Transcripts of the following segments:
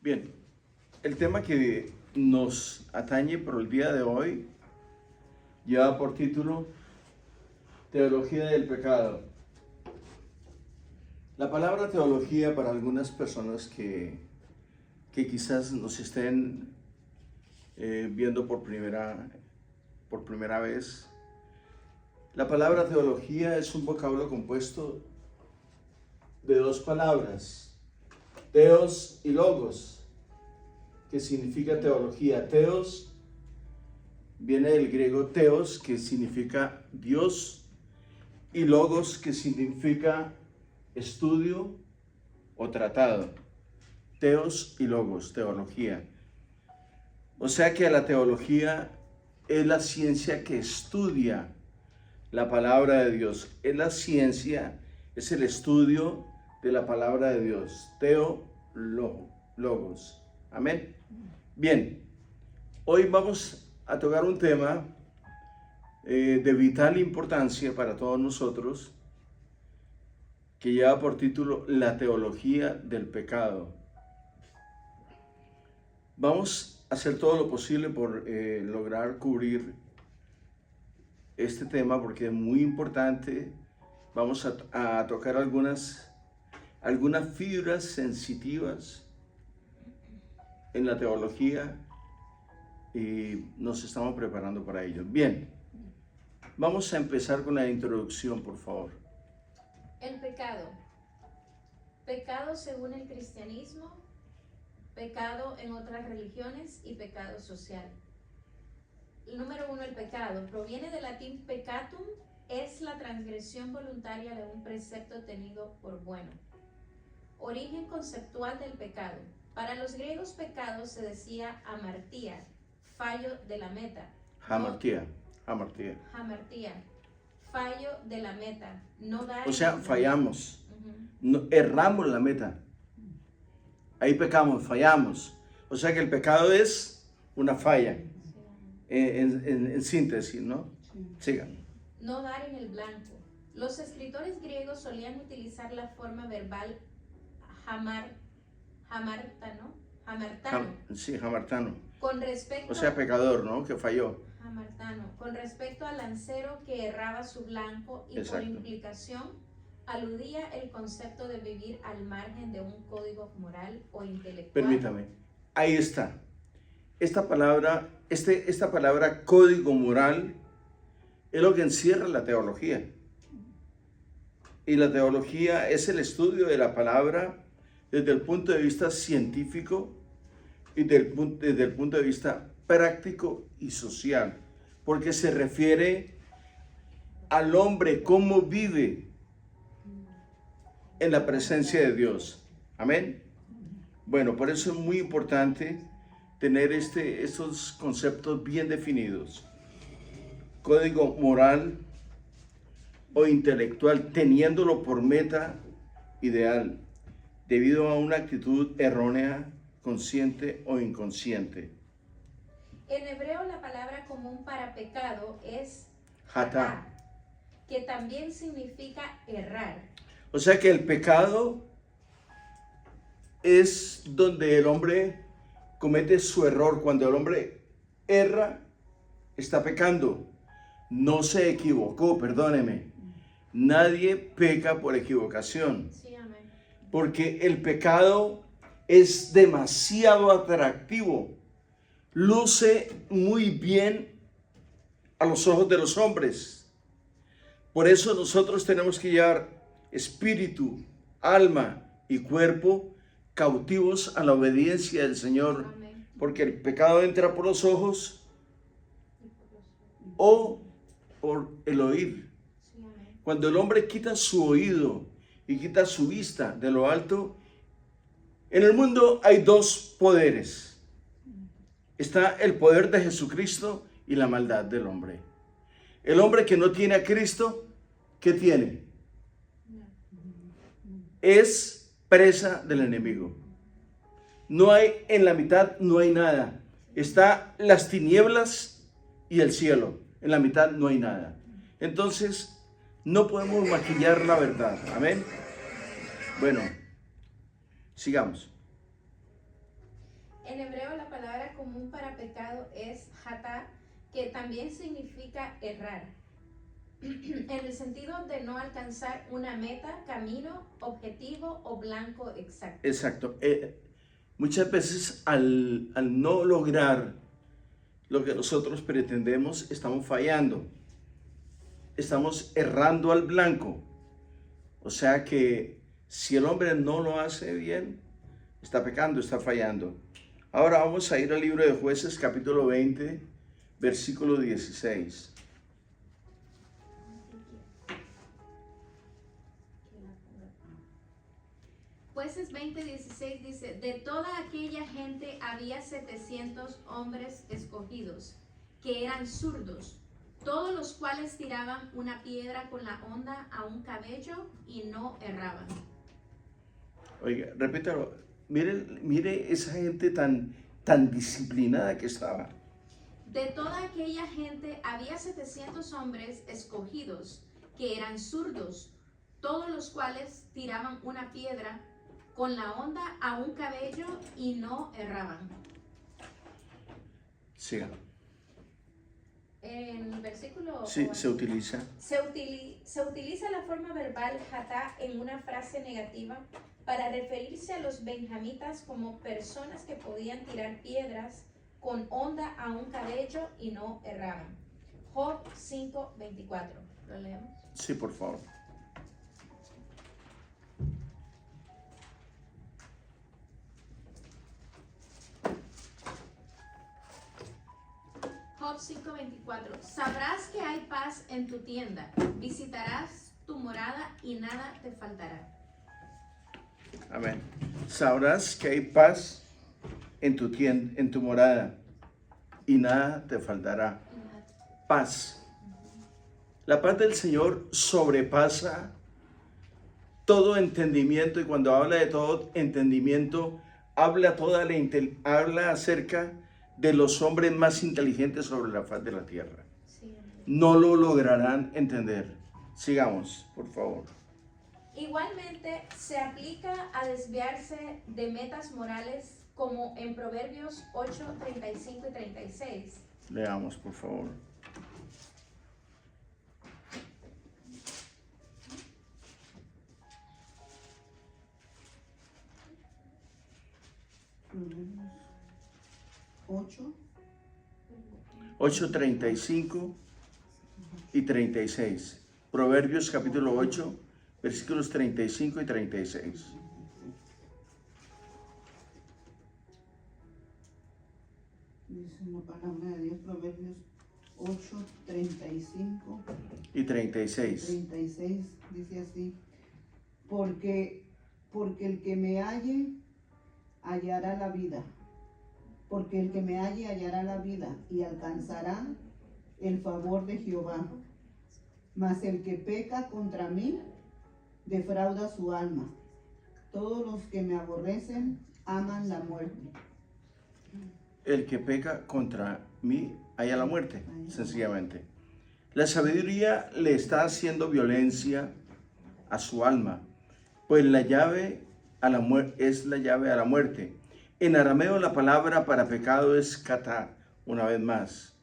Bien, el tema que nos atañe por el día de hoy lleva por título Teología del pecado. La palabra teología para algunas personas que quizás nos estén viendo por primera vez, la palabra teología es un vocablo compuesto de dos palabras, teos y logos, que significa teología. Teos viene del griego teos, que significa Dios, y logos, que significa estudio o tratado. Teos y logos, teología. O sea que la teología es la ciencia que estudia la palabra de Dios. Es la ciencia, es el estudio de la palabra de Dios. Logos. Amén. Bien, hoy vamos a tocar un tema de vital importancia para todos nosotros, que lleva por título La teología del pecado. Vamos a hacer todo lo posible por lograr cubrir este tema, porque es muy importante. Vamos a tocar algunas fibras sensitivas en la teología y nos estamos preparando para ello. Bien, vamos a empezar con la introducción, por favor. El pecado. Pecado según el cristianismo, pecado en otras religiones y pecado social. Número 1, el pecado. Proviene del latín peccatum, es la transgresión voluntaria de un precepto tenido por bueno. Origen conceptual del pecado. Para los griegos pecado se decía amartía, fallo de la meta. Hamartía. Fallo de la meta. No dar. O sea, fallamos. No, erramos la meta. Ahí pecamos, fallamos. O sea que el pecado es una falla. En síntesis, ¿no? Sigan. No dar en el blanco. Los escritores griegos solían utilizar la forma verbal hamartano. Sí, hamartano. Con respecto, o sea, pecador, ¿no? Que falló. Hamartano. Con respecto al lancero que erraba su blanco y Exacto. por implicación aludía el concepto de vivir al margen de un código moral o intelectual. Permítame. Ahí está. Esta palabra código moral es lo que encierra la teología. Y la teología es el estudio de la palabra desde el punto de vista científico y desde el punto de vista práctico y social, porque se refiere al hombre, cómo vive en la presencia de Dios. Amén. Bueno, por eso es muy importante tener estos conceptos bien definidos. Código moral o intelectual, teniéndolo por meta ideal, debido a una actitud errónea, consciente o inconsciente. En hebreo la palabra común para pecado es Hatá, que también significa errar. O sea que el pecado es donde el hombre comete su error. Cuando el hombre erra, está pecando. No se equivocó, perdóneme. Nadie peca por equivocación. Sí, amén. Porque el pecado es demasiado atractivo. Luce muy bien a los ojos de los hombres. Por eso nosotros tenemos que llevar espíritu, alma y cuerpo cautivos a la obediencia del Señor. Amén. Porque el pecado entra por los ojos o por el oír. Sí, amén. Cuando el hombre quita su oído y quita su vista de lo alto, en el mundo hay dos poderes. Está el poder de Jesucristo y la maldad del hombre. El hombre que no tiene a Cristo, ¿qué tiene? Es presa del enemigo. No hay, en la mitad no hay nada. Está las tinieblas y el cielo. En la mitad no hay nada. Entonces, no podemos maquillar la verdad. Amén. Bueno, sigamos. En hebreo la palabra común para pecado es hatá, que también significa errar, en el sentido de no alcanzar una meta, camino, objetivo o blanco exacto. Exacto. Muchas veces al no lograr lo que nosotros pretendemos, estamos fallando. Estamos errando al blanco. O sea que si el hombre no lo hace bien, está pecando, está fallando. Ahora vamos a ir al libro de Jueces, capítulo 20, versículo 16. Jueces 20:16 dice, de toda aquella gente había 700 hombres escogidos, que eran zurdos, todos los cuales tiraban una piedra con la honda a un cabello y no erraban. Oiga, repítalo. Mire esa gente tan disciplinada que estaba. De toda aquella gente había 700 hombres escogidos, que eran zurdos, todos los cuales tiraban una piedra con la honda a un cabello y no erraban. Siga. En el versículo... Sí, se utiliza. Se utiliza la forma verbal hatá en una frase negativa para referirse a los benjamitas como personas que podían tirar piedras con honda a un cabello y no erraban. Job 5:24. ¿Lo leemos? Sí, por favor. Job 5:24. Sabrás que hay paz en tu tienda, visitarás tu morada y nada te faltará. Amén. Sabrás que hay paz en tu tienda, en tu morada, y nada te faltará. Paz. La paz del Señor sobrepasa todo entendimiento, y cuando habla de todo entendimiento, habla acerca de los hombres más inteligentes sobre la faz de la tierra. Sí. No lo lograrán entender. Sigamos, por favor. Igualmente se aplica a desviarse de metas morales como en Proverbios 8, 35 y 36. Leamos, por favor. Proverbios 8. 8:35 y 36. Proverbios capítulo 8, versículos 35 y 36. Dice la palabra de Dios, Proverbios 8, 35 Y 36. 36, dice así, porque el que me halle hallará la vida, porque el que me halle hallará la vida y alcanzará el favor de Jehová, mas el que peca contra mí defrauda su alma. Todos los que me aborrecen aman la muerte. El que peca contra mí halla la muerte, sencillamente. La sabiduría le está haciendo violencia a su alma, pues la llave a la es la llave a la muerte. En arameo la palabra para pecado es kata, una vez más.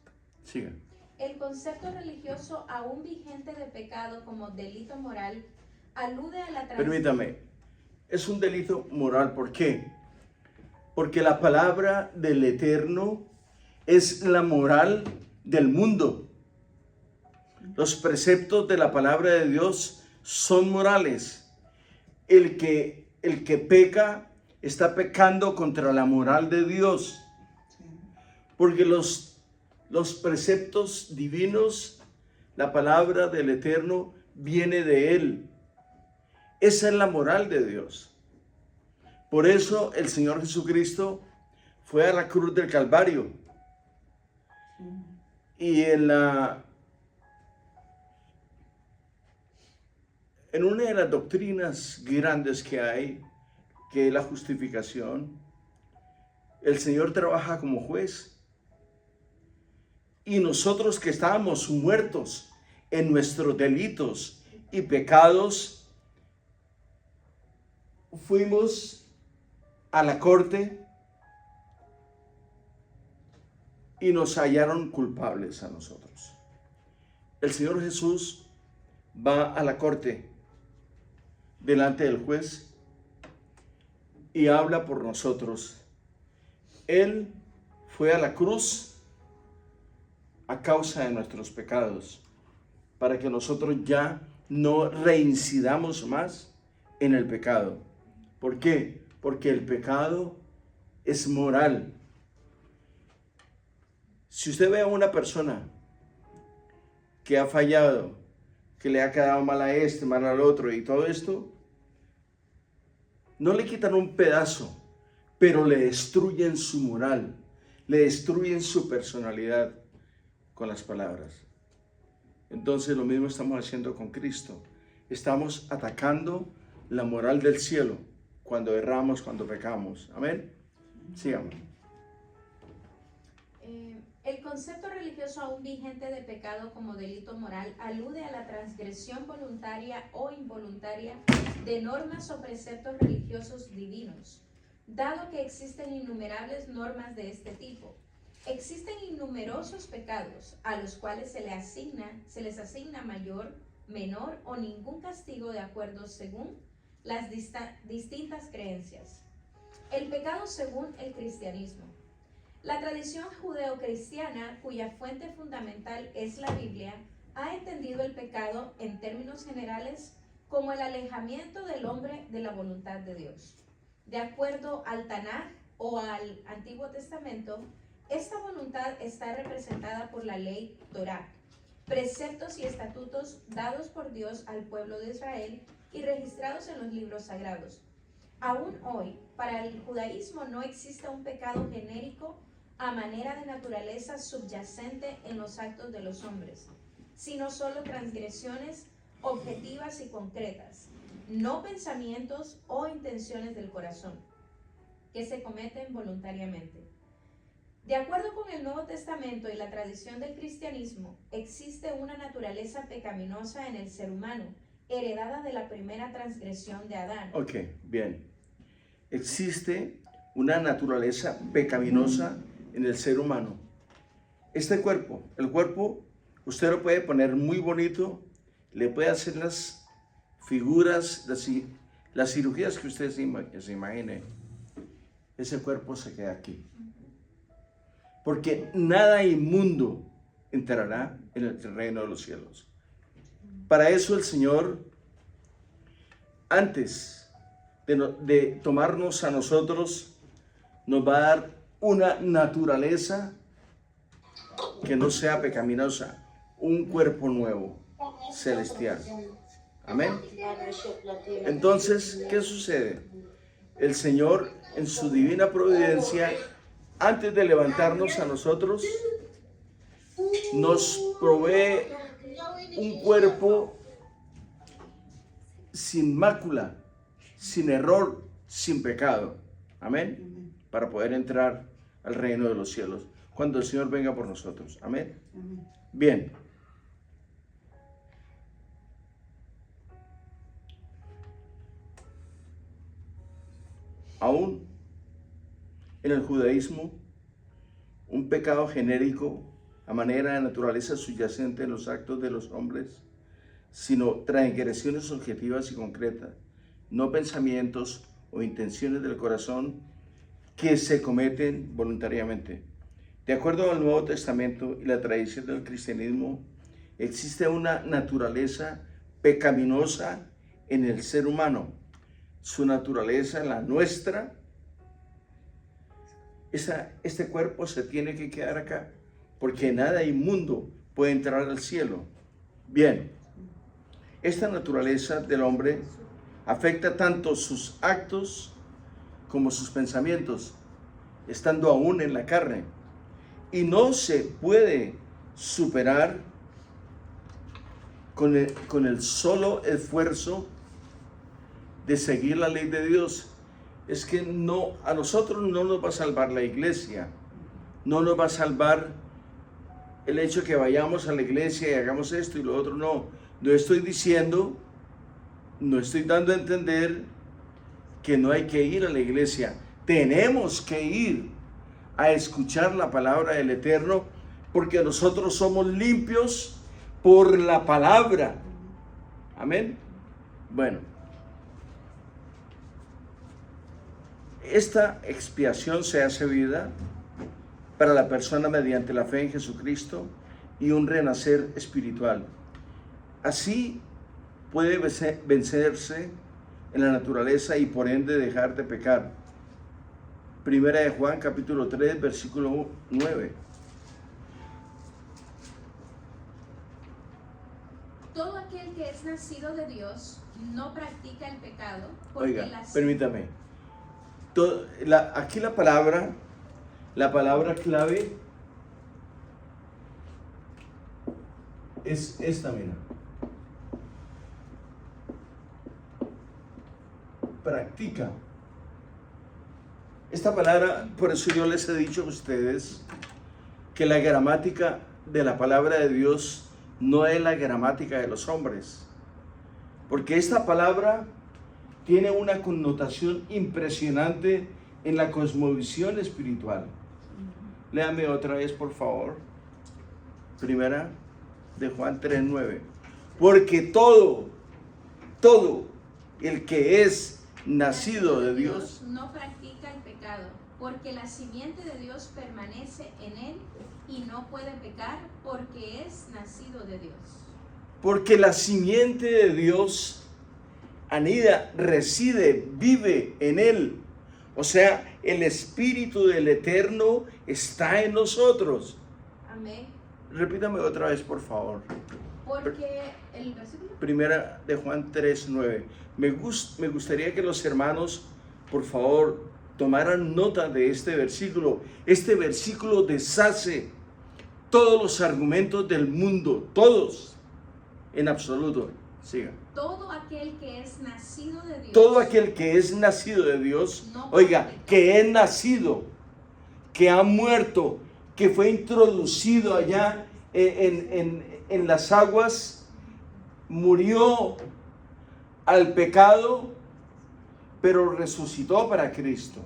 Siga. El concepto religioso aún vigente de pecado como delito moral alude a la Permítame, es un delito moral. ¿Por qué? Porque la palabra del Eterno es la moral del mundo. Los preceptos de la palabra de Dios son morales. El que peca está pecando contra la moral de Dios. Porque los preceptos divinos, la palabra del Eterno viene de Él. Esa es la moral de Dios. Por eso el Señor Jesucristo fue a la cruz del Calvario. Y en una de las doctrinas grandes que hay, que es la justificación, el Señor trabaja como juez. Y nosotros que estábamos muertos en nuestros delitos y pecados, fuimos a la corte y nos hallaron culpables a nosotros. El Señor Jesús va a la corte delante del juez y habla por nosotros. Él fue a la cruz a causa de nuestros pecados, para que nosotros ya no reincidamos más en el pecado. ¿Por qué? Porque el pecado es moral. Si usted ve a una persona que ha fallado, que le ha quedado mal a este, mal al otro y todo esto, no le quitan un pedazo, pero le destruyen su moral, le destruyen su personalidad con las palabras. Entonces lo mismo estamos haciendo con Cristo. Estamos atacando la moral del cielo cuando erramos, cuando pecamos. Amén. Sigamos. El concepto religioso aún vigente de pecado como delito moral alude a la transgresión voluntaria o involuntaria de normas o preceptos religiosos divinos, dado que existen innumerables normas de este tipo. Existen innumerosos pecados a los cuales se les asigna mayor, menor o ningún castigo de acuerdo según las distintas creencias. El pecado según el cristianismo. La tradición judeocristiana, cuya fuente fundamental es la Biblia, ha entendido el pecado en términos generales como el alejamiento del hombre de la voluntad de Dios. De acuerdo al Tanaj o al Antiguo Testamento, esta voluntad está representada por la ley Torá, preceptos y estatutos dados por Dios al pueblo de Israel y registrados en los libros sagrados. Aún hoy, para el judaísmo no existe un pecado genérico a manera de naturaleza subyacente en los actos de los hombres, sino solo transgresiones objetivas y concretas, no pensamientos o intenciones del corazón, que se cometen voluntariamente. De acuerdo con el Nuevo Testamento y la tradición del cristianismo, existe una naturaleza pecaminosa en el ser humano, heredada de la primera transgresión de Adán. Ok, bien. Existe una naturaleza pecaminosa en el ser humano. Este cuerpo, el cuerpo, usted lo puede poner muy bonito, le puede hacer las figuras, las cirugías que usted se imagine. Ese cuerpo se queda aquí. Porque nada inmundo entrará en el reino de los cielos. Para eso el Señor, antes de tomarnos a nosotros, nos va a dar una naturaleza que no sea pecaminosa, un cuerpo nuevo, celestial. Amén. Entonces, ¿qué sucede? El Señor, en su divina providencia, antes de levantarnos a nosotros, nos provee un cuerpo sin mácula, sin error, sin pecado. Amén. Para poder entrar al reino de los cielos, cuando el Señor venga por nosotros. Amén. Bien. Aún en el judaísmo, un pecado genérico a manera de naturaleza subyacente en los actos de los hombres, sino transgresiones objetivas y concretas, no pensamientos o intenciones del corazón que se cometen voluntariamente. De acuerdo al Nuevo Testamento y la tradición del cristianismo, existe una naturaleza pecaminosa en el ser humano. Su naturaleza, la nuestra, este cuerpo se tiene que quedar acá, porque nada inmundo puede entrar al cielo. Bien, esta naturaleza del hombre afecta tanto sus actos como sus pensamientos, estando aún en la carne, y no se puede superar con el solo esfuerzo de seguir la ley de Dios. Es que no, a nosotros no nos va a salvar la iglesia, no nos va a salvar el hecho de que vayamos a la iglesia y hagamos esto y lo otro. No estoy diciendo, no estoy dando a entender que no hay que ir a la iglesia. Tenemos que ir a escuchar la palabra del Eterno, porque nosotros somos limpios por la palabra. Amén. Bueno, esta expiación se hace vida para la persona mediante la fe en Jesucristo y un renacer espiritual. Así puede vencerse en la naturaleza y por ende dejar de pecar. Primera de Juan capítulo 3 versículo 9. Todo aquel que es nacido de Dios no practica el pecado, porque Oiga, permítame. Aquí la palabra clave es esta, mira. Practica. Esta palabra, por eso yo les he dicho a ustedes que la gramática de la palabra de Dios no es la gramática de los hombres, porque esta palabra tiene una connotación impresionante en la cosmovisión espiritual. Léame otra vez, por favor. Primera de Juan 3:9. Porque todo el que es nacido de Dios no practica el pecado, porque la simiente de Dios permanece en él y no puede pecar porque es nacido de Dios. Porque la simiente de Dios anida, reside, vive en él. O sea, el Espíritu del Eterno está en nosotros. Amén. Repítame otra vez, por favor. Porque el versículo. Primera de Juan 3:9. Me gustaría que los hermanos, por favor, tomaran nota de este versículo. Este versículo deshace todos los argumentos del mundo, todos, en absoluto. Siga. Todo aquel que es nacido de Dios. Todo aquel que es nacido de Dios, no oiga, peca. que es nacido, que ha muerto, que fue introducido allá en las aguas, murió al pecado, pero resucitó para Cristo.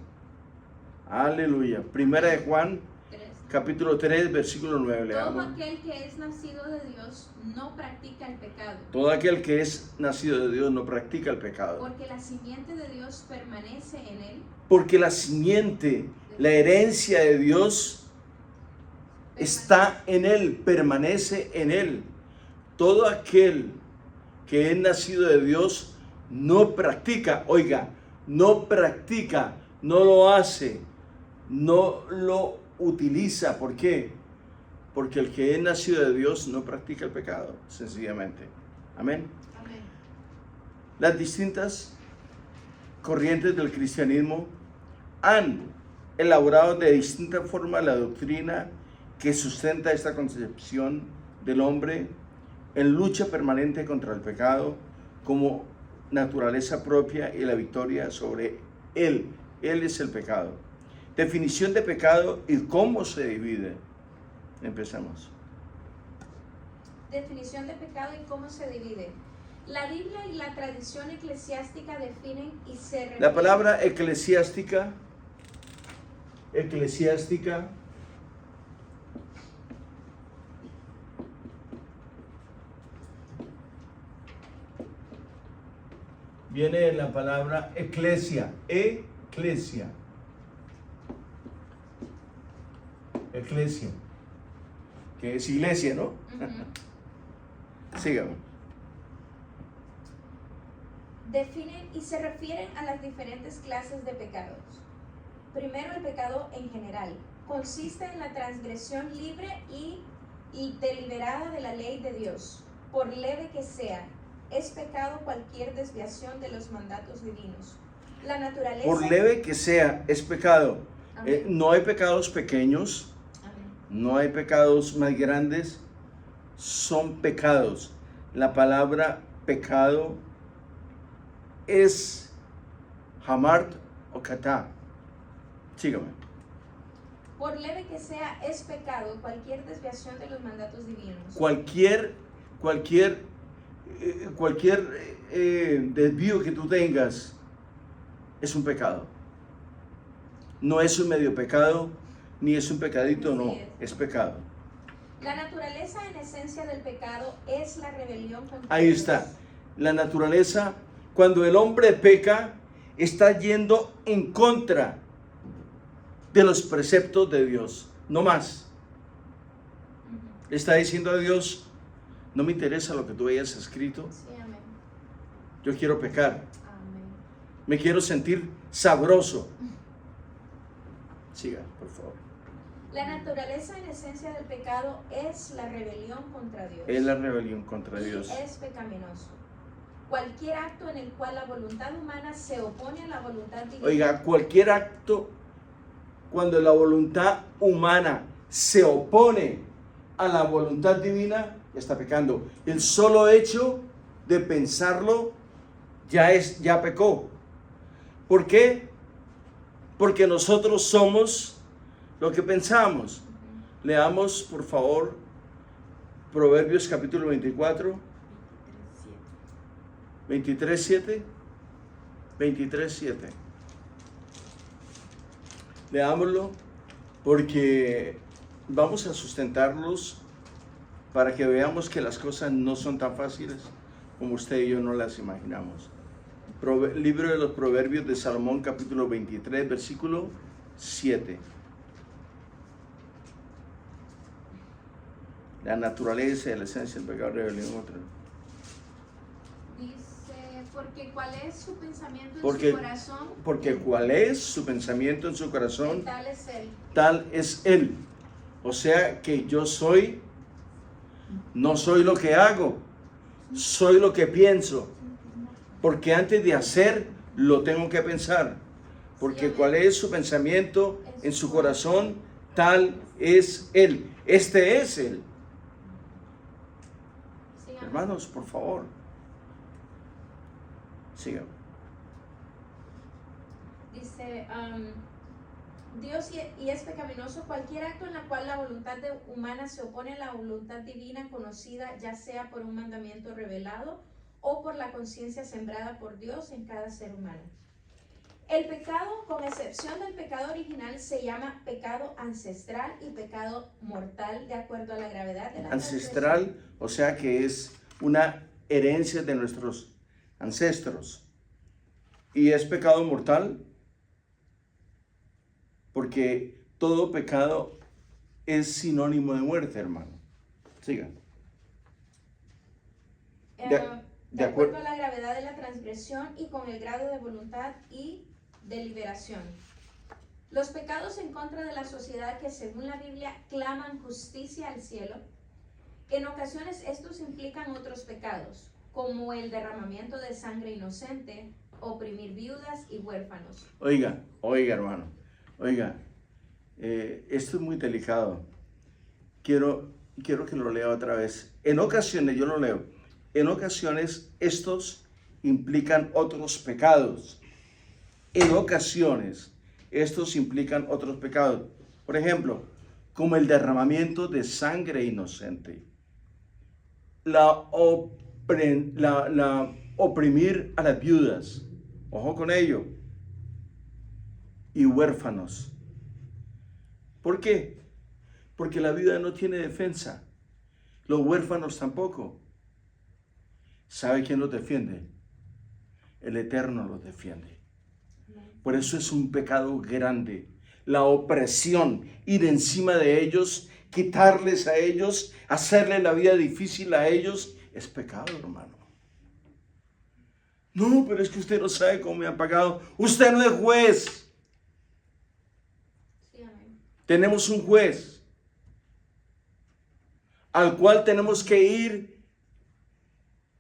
Aleluya. Primera de Juan, capítulo 3, versículo 9. Todo Leamos. aquel que es nacido de Dios no practica el pecado, Todo aquel que es nacido de Dios no practica el pecado. porque la simiente de Dios permanece en él. Porque la simiente, la herencia de Dios está en él, permanece en él. Todo aquel que es nacido de Dios no practica, oiga, no practica, no lo hace, no lo utiliza. ¿Por qué? Porque el que es nacido de Dios no practica el pecado, sencillamente. Amén. Amén. Las distintas corrientes del cristianismo han elaborado de distinta forma la doctrina que sustenta esta concepción del hombre en lucha permanente contra el pecado como naturaleza propia y la victoria sobre él. Él es el pecado. Definición de pecado y cómo se divide. Empezamos. Definición de pecado y cómo se divide. La Biblia y la tradición eclesiástica definen y se refieren. La palabra eclesiástica viene de la palabra eclesia, eclesia, que es iglesia, ¿no? Sigamos. Definen y se refieren a las diferentes clases de pecados. Primero, el pecado en general. Consiste en la transgresión libre y deliberada de la ley de Dios, por leve que sea. Es pecado cualquier desviación de los mandatos divinos. La naturaleza. Por leve que sea, es pecado. Amén. No hay pecados pequeños, Amén. no hay pecados más grandes, son pecados. La palabra pecado es hamart o kata. Sígame. Por leve que sea, es pecado cualquier desviación de los mandatos divinos. Cualquier desvío que tú tengas es un pecado. No es un medio pecado, ni es un pecadito, Así no, es. es pecado. La naturaleza en esencia del pecado es la rebelión contra Ahí Dios. está. La naturaleza, cuando el hombre peca, está yendo en contra de los preceptos de Dios, no más. Ujú. Le está diciendo a Dios, no me interesa lo que tú hayas escrito, Sí, amén. yo quiero pecar, Amén. me quiero sentir sabroso. Siga, por favor. La naturaleza en esencia del pecado es la rebelión contra Dios. Es la rebelión contra Y Dios. es pecaminoso. Cualquier acto en el cual la voluntad humana se opone a la voluntad divina. Oiga, cualquier acto, cuando la voluntad humana se opone a la voluntad divina, está pecando. El solo hecho de pensarlo ya pecó. ¿Por qué? Porque nosotros somos lo que pensamos. Ujú. Leamos, por favor, Proverbios capítulo 24, 23:7. 23:7. Leámoslo porque vamos a sustentarlos para que veamos que las cosas no son tan fáciles como usted y yo no las imaginamos. Libro de los Proverbios de Salomón, capítulo 23, versículo 7. La naturaleza y la esencia del pecado, rebelión contra Dios. Dice, porque cuál es su pensamiento en Porque- su corazón, Porque cuál es su pensamiento en su corazón, tal es él. tal es él. O sea que yo soy, no soy lo que hago, soy lo que pienso. Porque antes de hacer, lo tengo que pensar. Porque cuál es su pensamiento en su corazón, tal es él. Este es él. Sí, amén. Hermanos, por favor. Sigan. Dice, Dios y es pecaminoso cualquier acto en el cual la voluntad humana se opone a la voluntad divina conocida, ya sea por un mandamiento revelado o por la conciencia sembrada por Dios en cada ser humano. El pecado, con excepción del pecado original, se llama pecado ancestral y pecado mortal de acuerdo a la gravedad de la Ancestral, o sea que es una herencia de nuestros ancestros. Y es pecado mortal porque todo pecado es sinónimo de muerte, hermano. Sigan. transgresión. de De acuerdo acuer- a la gravedad de la transgresión y con el grado de voluntad y deliberación. Los pecados en contra de la sociedad que según la Biblia claman justicia al cielo, en ocasiones estos implican otros pecados, como el derramamiento de sangre inocente, oprimir viudas y huérfanos. Oiga, hermano, oiga, esto es muy delicado. Quiero que lo lea otra vez. En ocasiones, yo lo leo, en ocasiones estos implican otros pecados. En ocasiones estos implican otros pecados. Por ejemplo, como el derramamiento de sangre inocente. La oprimir a las viudas. Ojo con ello. Y huérfanos. ¿Por qué? Porque la viuda no tiene defensa. Los huérfanos tampoco. ¿Sabe quién los defiende? El Eterno los defiende. Por eso es un pecado grande. La opresión, ir encima de ellos, quitarles a ellos, hacerle la vida difícil a ellos, es pecado, hermano. No, pero es que usted no sabe cómo me han pagado. Usted no es juez. Sí, amén. Tenemos un juez al cual tenemos que ir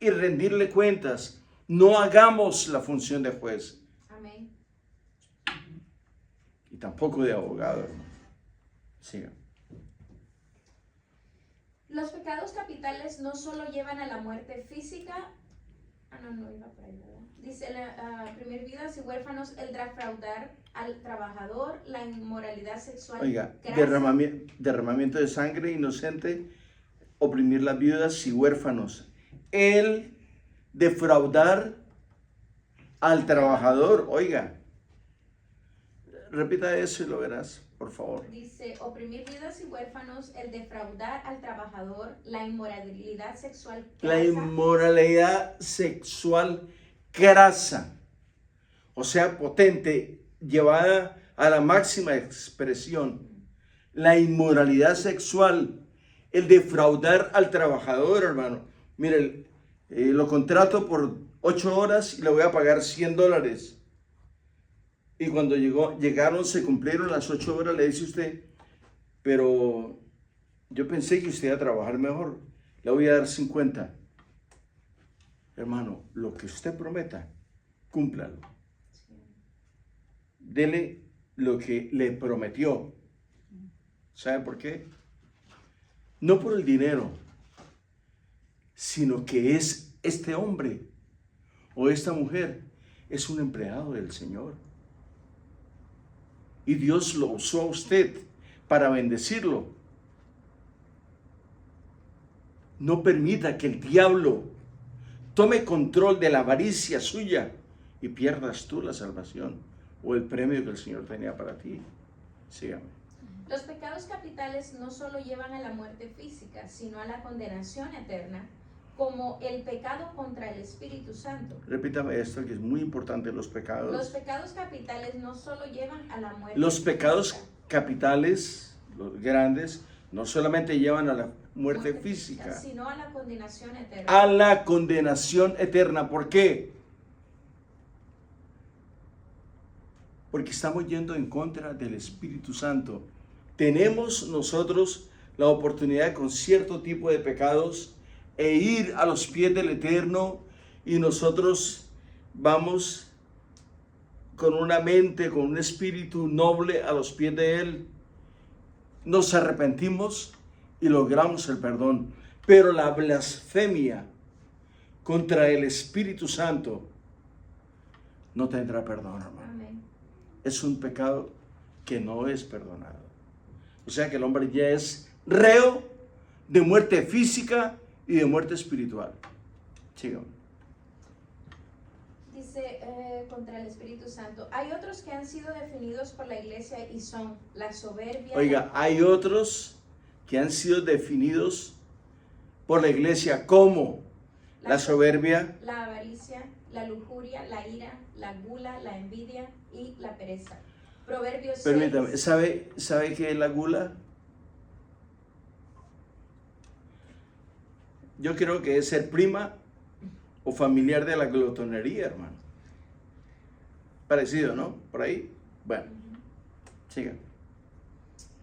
y rendirle cuentas. No hagamos la función de juez Amén. y tampoco de abogado, hermano. Siga. Los pecados capitales no solo llevan a la muerte física, no iba por ahí, ¿verdad? Dice, oprimir viudas y huérfanos, el defraudar al trabajador, la inmoralidad sexual. Oiga, grasa. derramamiento de sangre inocente, oprimir las viudas y huérfanos. El defraudar al trabajador, oiga. Repita eso y lo verás. por favor. Dice, oprimir viudas y huérfanos, el defraudar al trabajador, la inmoralidad sexual La crasa, inmoralidad sexual crasa, o sea, potente, llevada a la máxima expresión. La inmoralidad sexual, el defraudar al trabajador, hermano. Mire, lo contrato por 8 horas y le voy a pagar $100. Y cuando llegaron, se cumplieron las 8 horas, le dice usted, pero yo pensé que usted iba a trabajar mejor, le voy a dar 50. Hermano, lo que usted prometa, cúmplalo. Dele lo que le prometió. ¿Sabe por qué? No por el dinero, sino que es este hombre o esta mujer es un empleado del Señor. Y Dios lo usó a usted para bendecirlo. No permita que el diablo tome control de la avaricia suya y pierdas tú la salvación o el premio que el Señor tenía para ti. Sígame. Los pecados capitales no solo llevan a la muerte física, sino a la condenación eterna, como el pecado contra el Espíritu Santo. Repítame esto que es muy importante, los Los pecados. pecados capitales no solo llevan a la muerte Los pecados física, capitales, los grandes, no solamente llevan a la muerte física, sino a la condenación eterna. a la condenación eterna. ¿Por qué? Porque estamos yendo en contra del Espíritu Santo. Tenemos nosotros la oportunidad con cierto tipo de pecados e ir a los pies del Eterno, y nosotros vamos con una mente, con un espíritu noble a los pies de Él. Nos arrepentimos y logramos el perdón. Pero la blasfemia contra el Espíritu Santo no tendrá perdón, hermano. Amén. Es un pecado que no es perdonado. O sea que el hombre ya es reo de muerte física y de muerte espiritual. Síganme. Dice contra el Espíritu Santo. Hay otros que han sido definidos por la iglesia y son la soberbia. Oiga, hay otros que han sido definidos por la iglesia como la soberbia, la avaricia, la lujuria, la ira, la gula, la envidia y la pereza. Proverbios 6. permítame, ¿sabe qué es la gula? Yo creo que es ser prima o familiar de la glotonería, hermano. Parecido, ¿no? Por ahí. Bueno, siga.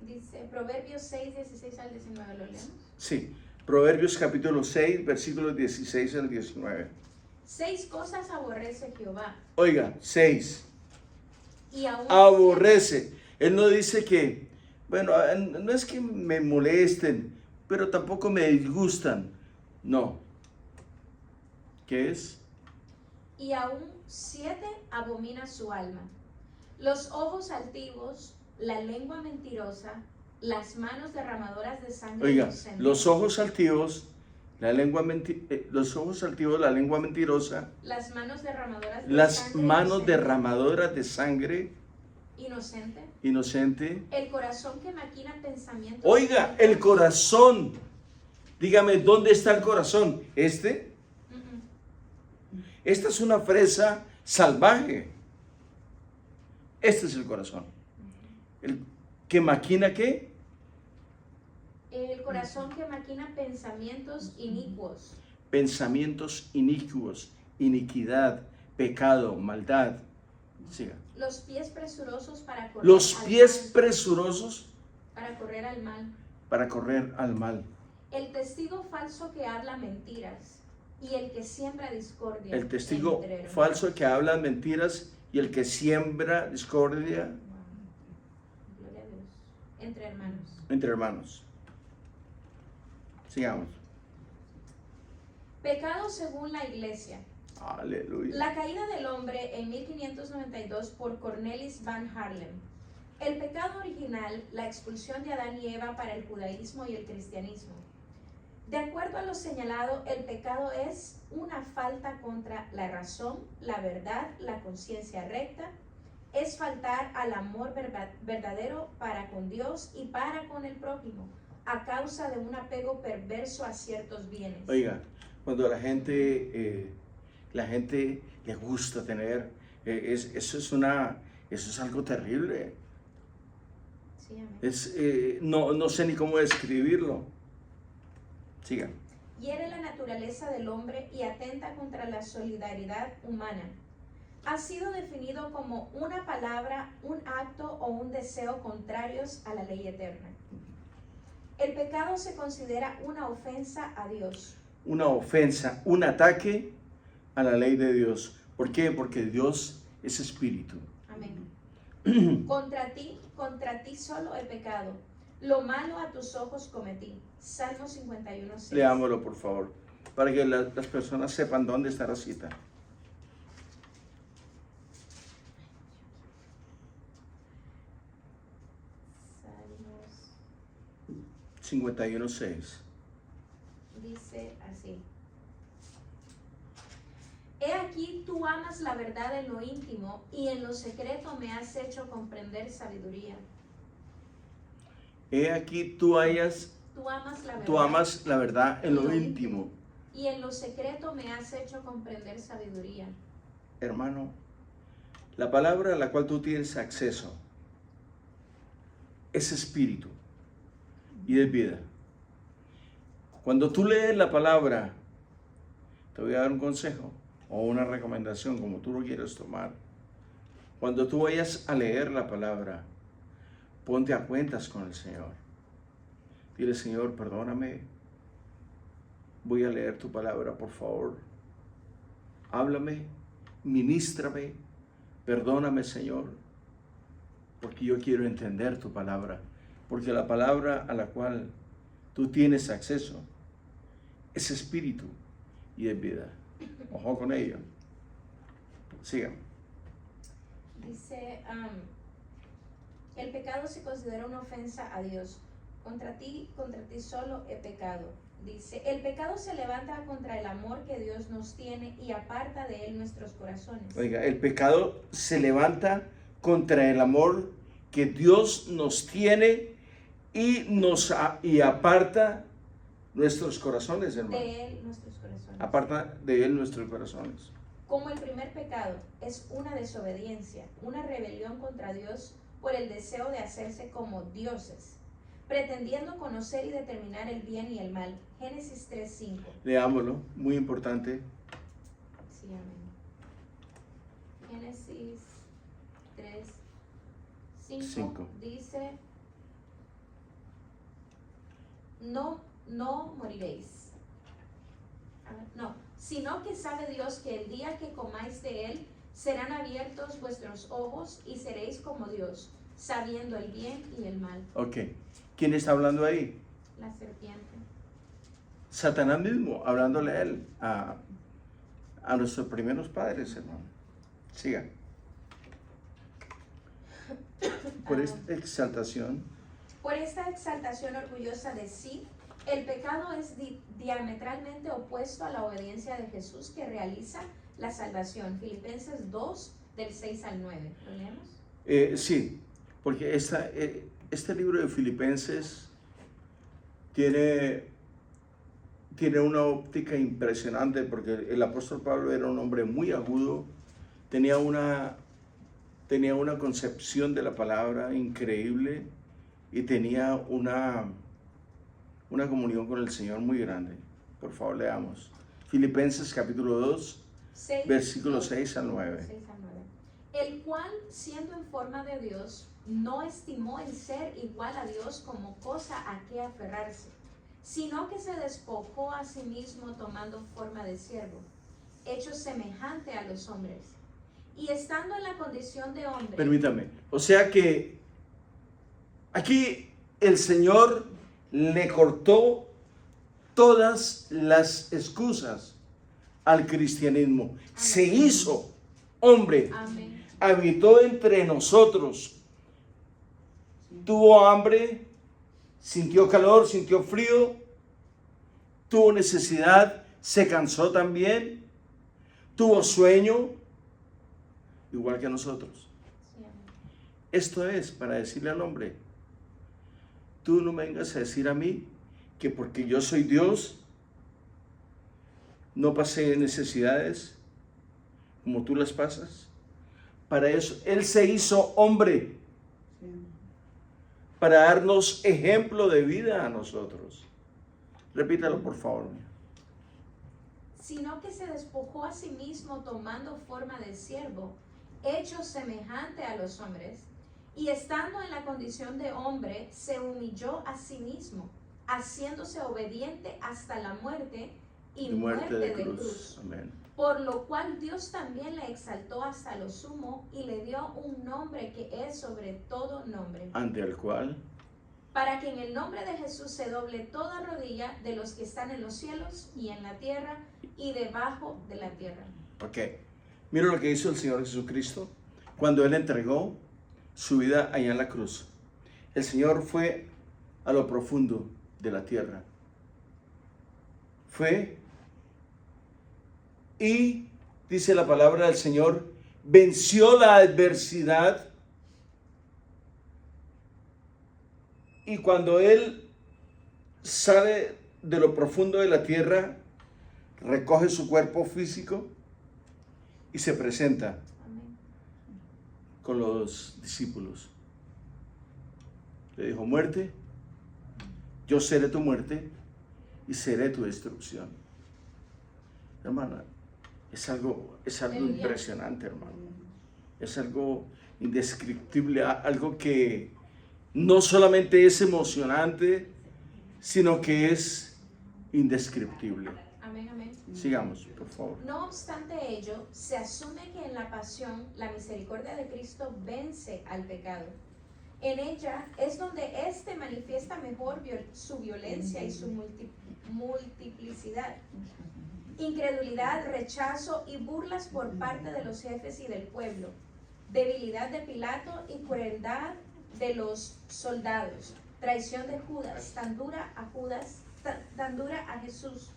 Dice Proverbios 6, 16 al 19, ¿lo leemos? Sí, Proverbios capítulo 6, versículos 16 al 19. 6 cosas aborrece Jehová. Oiga, 6. Y aún Aborrece. Él no dice que, bueno, no es que me molesten, pero tampoco me disgustan. No. ¿Qué es? Y aún 7 abomina su alma. Los ojos altivos, la lengua mentirosa, las manos derramadoras de sangre Oiga, inocente. los ojos altivos, la lengua la lengua mentirosa, Las manos derramadoras de las sangre manos inocente. derramadoras de sangre Inocente. inocente. El corazón que maquina pensamientos. Oiga, el corazón. Dígame, ¿dónde está el corazón? ¿Este? Esta es una fresa salvaje. Este es el corazón. ¿El que maquina qué? El corazón que maquina pensamientos inicuos. Pensamientos inicuos, iniquidad, pecado, maldad. Siga. Los pies presurosos para correr Los al pies mal. presurosos Para correr al mal. para correr al mal. El testigo falso que habla mentiras y el que siembra discordia. El testigo entre hermanos. falso que habla mentiras y el que siembra discordia Gloria a Dios. Entre hermanos. entre hermanos. Sigamos. Pecado según la iglesia. Aleluya. La caída del hombre en 1592 por Cornelis van Haarlem. El pecado original, la expulsión de Adán y Eva para el judaísmo y el cristianismo. De acuerdo a lo señalado, el pecado es una falta contra la razón, la verdad, la conciencia recta es faltar al amor verdadero para con Dios y para con el prójimo, a causa de un apego perverso a ciertos bienes. Oiga, cuando la gente le gusta tener, eso es algo terrible. Sí, amén. No sé ni cómo describirlo. Siga. Hiere la naturaleza del hombre y atenta contra la solidaridad humana. Ha sido definido como una palabra, un acto o un deseo contrarios a la ley eterna. El pecado se considera una ofensa a Dios. Una ofensa, un ataque a la ley de Dios. ¿Por qué? Porque Dios es espíritu. Amén. Contra ti solo he pecado. Lo malo a tus ojos cometí. Salmo 51:6. Leámoslo, por favor, para que las personas sepan dónde está la cita. Salmos 51:6. dice así. He aquí tú amas la verdad en lo íntimo y en lo secreto me has hecho comprender sabiduría. He aquí tú amas la verdad en lo íntimo. Y en lo secreto me has hecho comprender sabiduría. Hermano, la palabra a la cual tú tienes acceso es espíritu y es vida. Cuando tú lees la palabra, te voy a dar un consejo o una recomendación, como tú lo quieras tomar. Cuando tú vayas a leer la palabra, ponte a cuentas con el Señor. Dile, Señor, perdóname. Voy a leer tu palabra, por favor. Háblame, ministrame, perdóname, Señor, porque yo quiero entender tu palabra. Porque la palabra a la cual tú tienes acceso es espíritu y es vida. Ojo con ello. Sigan. Dice, el pecado se considera una ofensa a Dios. Contra ti solo he pecado. Dice, el pecado se levanta contra el amor que Dios nos tiene y aparta de él nuestros corazones. Oiga, el pecado se levanta contra el amor que Dios nos tiene y aparta nuestros corazones, hermano. De él nuestros corazones. Aparta de él nuestros corazones. Como el primer pecado es una desobediencia, una rebelión contra Dios por el deseo de hacerse como dioses, pretendiendo conocer y determinar el bien y el mal. Génesis 3:5. Leámoslo, muy importante. Sí, amén. Génesis 3:5 dice, no moriréis. No, sino que sabe Dios que el día que comáis de él, serán abiertos vuestros ojos y seréis como Dios, sabiendo el bien y el mal. Ok, ¿quién está hablando ahí? La serpiente. Satanás mismo, hablándole a él, a nuestros primeros padres, hermano. Siga. Por esta exaltación. Por esta exaltación orgullosa de sí, el pecado es diametralmente opuesto a la obediencia de Jesús que realiza la salvación. Filipenses 2, del 6 al 9. ¿Lo leemos? Sí, porque este libro de Filipenses tiene una óptica impresionante, porque el apóstol Pablo era un hombre muy agudo, tenía una concepción de la palabra increíble y tenía una comunión con el Señor muy grande. Por favor, leamos. Filipenses capítulo 2, versículos 6 al 9. 6 al 9. El cual, siendo en forma de Dios, no estimó el ser igual a Dios como cosa a que aferrarse, sino que se despojó a sí mismo tomando forma de siervo, hecho semejante a los hombres. Y estando en la condición de hombre... Permítame. O sea que aquí el Señor le cortó todas las excusas al cristianismo. Amén. Se hizo hombre. Amén. Habitó entre nosotros. Tuvo hambre, sintió calor, sintió frío, tuvo necesidad, se cansó también, tuvo sueño, igual que nosotros. Sí, amén. Esto es para decirle al hombre, tú no me vengas a decir a mí que porque yo soy Dios, no pasé necesidades como tú las pasas. Para eso, Él se hizo hombre, Sí. para darnos ejemplo de vida a nosotros. Repítalo, por favor. Sino que se despojó a sí mismo tomando forma de siervo, hecho semejante a los hombres, y estando en la condición de hombre, se humilló a sí mismo, haciéndose obediente hasta la muerte y De muerte de cruz. Amén. Por lo cual Dios también le exaltó hasta lo sumo y le dio un nombre que es sobre todo nombre, Ante el cual, para que en el nombre de Jesús se doble toda rodilla de los que están en los cielos y en la tierra y debajo de la tierra. ok, mira lo que hizo el Señor Jesucristo cuando Él entregó su vida allá en la cruz. El Señor fue a lo profundo de la tierra. Fue y, dice la palabra del Señor, venció la adversidad. Y cuando Él sale de lo profundo de la tierra, recoge su cuerpo físico y se presenta Amén. con los discípulos. Le dijo, muerte, yo seré tu muerte y seré tu destrucción. Hermana, es algo Aleluya. impresionante, hermano. Es algo indescriptible, algo que no solamente es emocionante, sino que es indescriptible. Amén, amén. Sigamos, por favor. No obstante ello, se asume que en la pasión la misericordia de Cristo vence al pecado. En ella es donde éste manifiesta mejor su violencia y su multiplicidad. Incredulidad, rechazo y burlas por parte de los jefes y del pueblo. Debilidad de Pilato y crueldad de los soldados. Traición de Judas, tan dura a Jesús.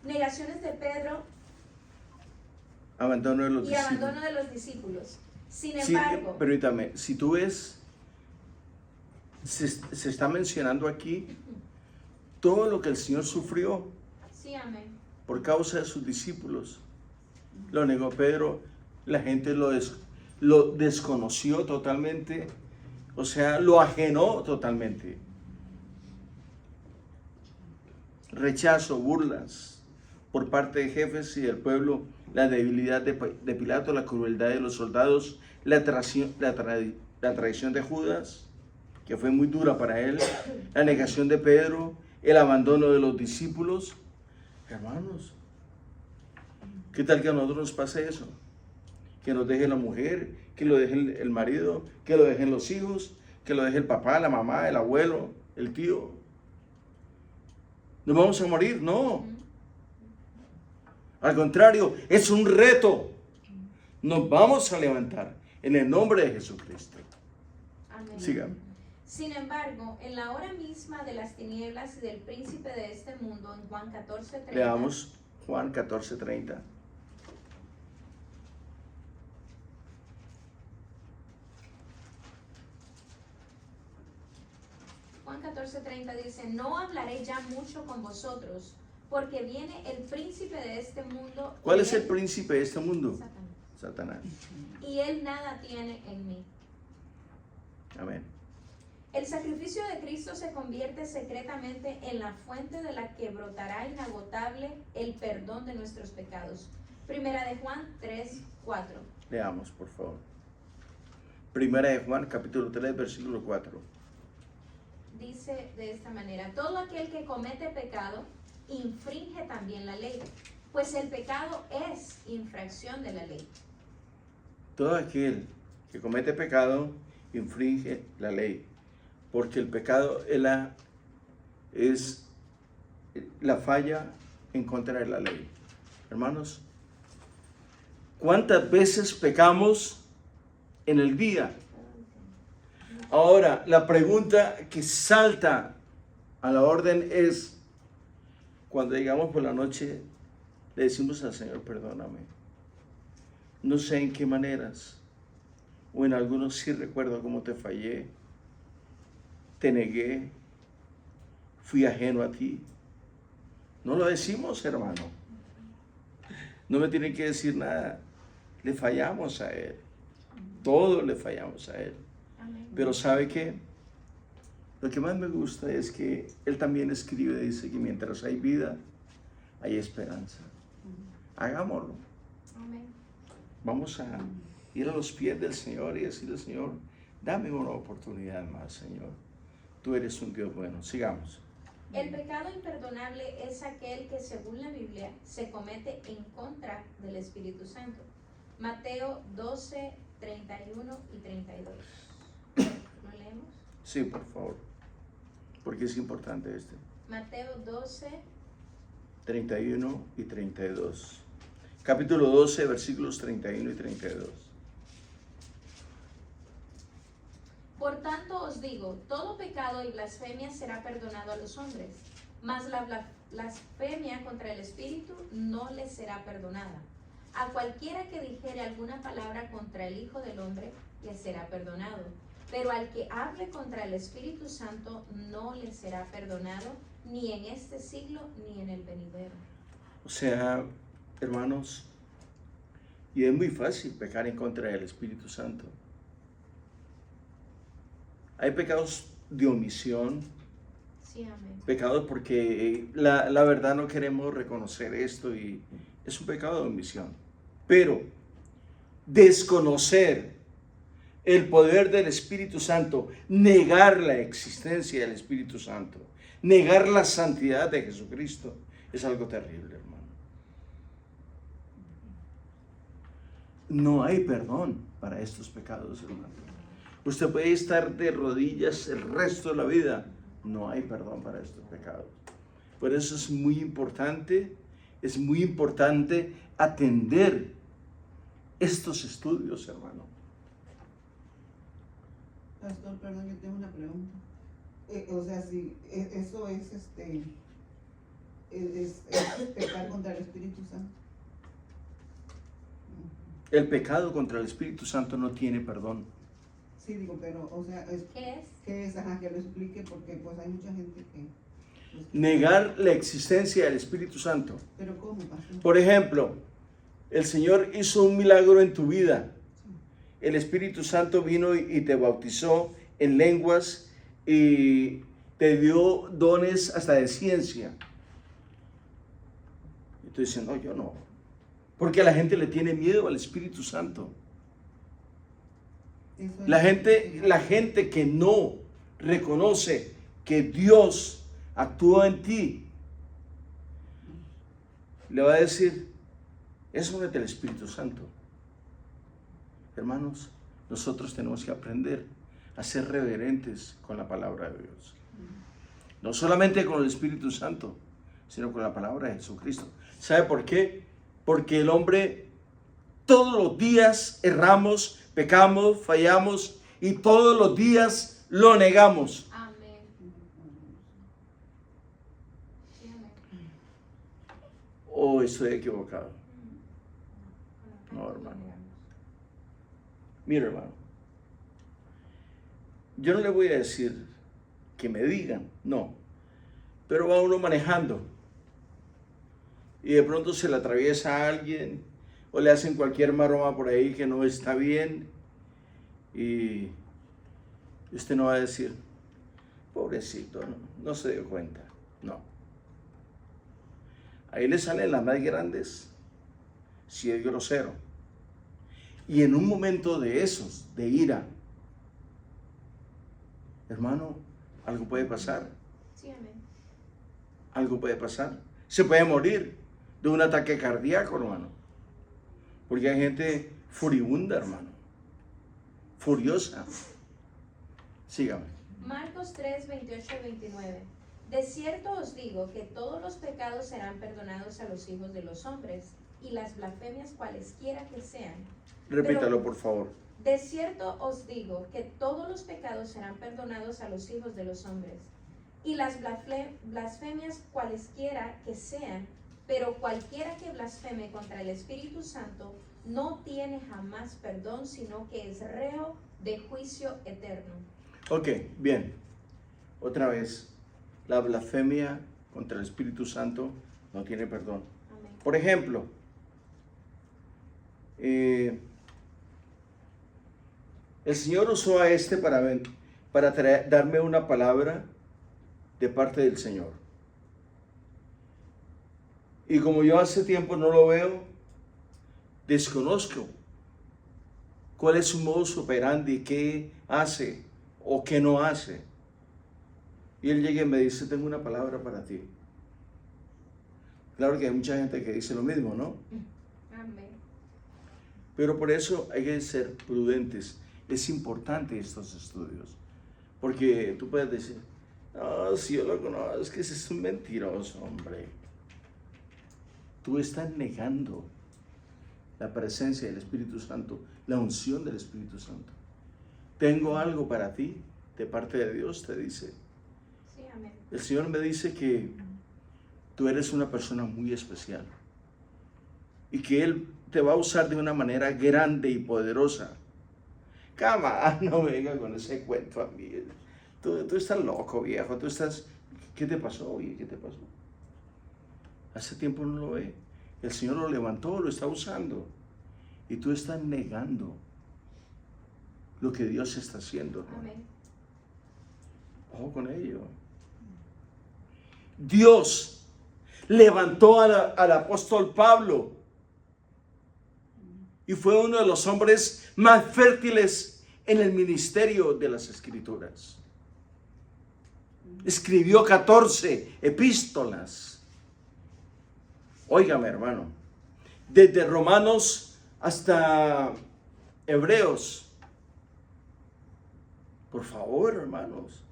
Negaciones de Pedro Abandono de los y discípulos. abandono de los discípulos. Sin Sí, embargo, permítame, si tú ves, se está mencionando aquí todo lo que el Señor sufrió sí, amén. por causa de sus discípulos. Lo negó Pedro, la gente lo desconoció totalmente, o sea, lo ajenó totalmente. Rechazo, burlas por parte de jefes y del pueblo, la debilidad de Pilato, la crueldad de los soldados, la traición de Judas, que fue muy dura para él, la negación de Pedro, el abandono de los discípulos. Hermanos, ¿qué tal que a nosotros nos pase eso? Que nos deje la mujer, que lo deje el marido, que lo dejen los hijos, que lo deje el papá, la mamá, el abuelo, el tío. ¿Nos vamos a morir? No. Al contrario, es un reto. Nos vamos a levantar en el nombre de Jesucristo. Amén. Sígame. Sin embargo, en la hora misma de las tinieblas y del príncipe de este mundo, en Juan 14:30. Leamos Juan 14:30. Juan 14:30 dice, no hablaré ya mucho con vosotros, porque viene el príncipe de este mundo. ¿Cuál y es el él- príncipe de este mundo? Satanás. Satanás. Y él nada tiene en mí. Amén. El sacrificio de Cristo se convierte secretamente en la fuente de la que brotará inagotable el perdón de nuestros pecados. Primera de Juan 3:4. Leamos, por favor. Primera de Juan, capítulo 3, versículo 4. Dice de esta manera, todo aquel que comete pecado infringe también la ley, pues el pecado es infracción de la ley. Todo aquel que comete pecado infringe la ley, porque el pecado es la falla en contra de la ley. Hermanos, ¿cuántas veces pecamos en el día? Ahora, la pregunta que salta a la orden es, cuando llegamos por la noche, le decimos al Señor, perdóname. No sé en qué maneras, o en algunos sí recuerdo cómo te fallé, te negué, fui ajeno a ti. No lo decimos, hermano. No me tienen que decir nada. Le fallamos a Él. Todos le fallamos a Él. Amén. Pero ¿sabe qué? Lo que más me gusta es que Él también escribe, dice que mientras hay vida, hay esperanza. Hagámoslo. Amén. Vamos a ir a los pies del Señor y decirle, Señor, dame una oportunidad más, Señor. Tú eres un Dios bueno. Sigamos. El pecado imperdonable es aquel que, según la Biblia, se comete en contra del Espíritu Santo. Mateo 12, 31 y 32. ¿Lo leemos? Sí, por favor. Porque es importante este. Mateo 12, 31 y 32. Capítulo 12, versículos 31 y 32. Por tanto os digo, todo pecado y blasfemia será perdonado a los hombres, mas la blasfemia contra el Espíritu no les será perdonada. A cualquiera que dijere alguna palabra contra el Hijo del Hombre, le será perdonado. Pero al que hable contra el Espíritu Santo, no le será perdonado, ni en este siglo, ni en el venidero. O sea, hermanos, y es muy fácil pecar en contra del Espíritu Santo. Hay pecados de omisión, Sí, amén. pecados porque la verdad no queremos reconocer esto y es un pecado de omisión. Pero desconocer el poder del Espíritu Santo, negar la existencia del Espíritu Santo, negar la santidad de Jesucristo, es algo terrible, hermano. No hay perdón para estos pecados, hermano. Usted puede estar de rodillas el resto de la vida, no hay perdón para estos pecados. Por eso es muy importante atender estos estudios, hermano. Pastor, perdón, yo tengo una pregunta. O sea, si eso es pecar contra el Espíritu Santo. El pecado contra el Espíritu Santo no tiene perdón. Sí, digo, pero, o sea, ¿Qué es? Ajá, que lo explique, porque pues hay mucha gente que... Negar la existencia del Espíritu Santo. Pero ¿cómo, pastor? Por ejemplo, el Señor hizo un milagro en tu vida. El Espíritu Santo vino y te bautizó en lenguas y te dio dones hasta de ciencia. Y tú dices, no, yo no. Porque la gente le tiene miedo al Espíritu Santo. Eso es La gente que no reconoce que Dios actúa en ti, le va a decir, eso no es del Espíritu Santo. Hermanos, nosotros tenemos que aprender a ser reverentes con la palabra de Dios. No solamente con el Espíritu Santo, sino con la palabra de Jesucristo. ¿Sabe por qué? Porque el hombre todos los días erramos, pecamos, fallamos y todos los días lo negamos. Amén. Sí, amén. ¿O estoy equivocado? No, hermano. Mira, hermano, yo no le voy a decir que me digan, no, pero va uno manejando y de pronto se le atraviesa a alguien o le hacen cualquier maroma por ahí que no está bien y usted no va a decir, pobrecito, no se dio cuenta, no. Ahí le salen las más grandes si es grosero. Y en un momento de esos, de ira, hermano, algo puede pasar. Sí, amén. Algo puede pasar. Se puede morir de un ataque cardíaco, hermano. Porque hay gente furibunda, hermano. Furiosa. Sígame. Marcos 3, 28 y 29. De cierto os digo que todos los pecados serán perdonados a los hijos de los hombres, y las blasfemias cualesquiera que sean. Repítalo, por favor. De cierto os digo que todos los pecados serán perdonados a los hijos de los hombres, y las blasfemias cualesquiera que sean, pero cualquiera que blasfeme contra el Espíritu Santo no tiene jamás perdón, sino que es reo de juicio eterno. Ok, bien. Otra vez, la blasfemia contra el Espíritu Santo no tiene perdón. Amén. Por ejemplo, el Señor usó a este para darme una palabra de parte del Señor. Y como yo hace tiempo no lo veo, desconozco cuál es su modus operandi, qué hace o qué no hace. Y él llega y me dice, tengo una palabra para ti. Claro que hay mucha gente que dice lo mismo, ¿no? Amén. Pero por eso hay que ser prudentes. Es importante estos estudios. Porque tú puedes decir, no, si yo lo conozco, es que ese es un mentiroso, hombre. Tú estás negando la presencia del Espíritu Santo, la unción del Espíritu Santo. Tengo algo para ti, de parte de Dios, te dice. Sí, amén. El Señor me dice que tú eres una persona muy especial y que Él te va a usar de una manera grande y poderosa. Cama, no venga con ese cuento a mí. Tú estás loco, viejo. Tú estás... ¿Qué te pasó? Oye, ¿qué te pasó? Hace tiempo no lo ve. El Señor lo levantó, lo está usando. Y tú estás negando lo que Dios está haciendo, hermano. Amén. Ojo con ello. Dios levantó al apóstol Pablo y fue uno de los hombres más fértiles en el ministerio de las Escrituras. Escribió 14 epístolas. Óigame, hermano, desde Romanos hasta Hebreos. Por favor, hermanos,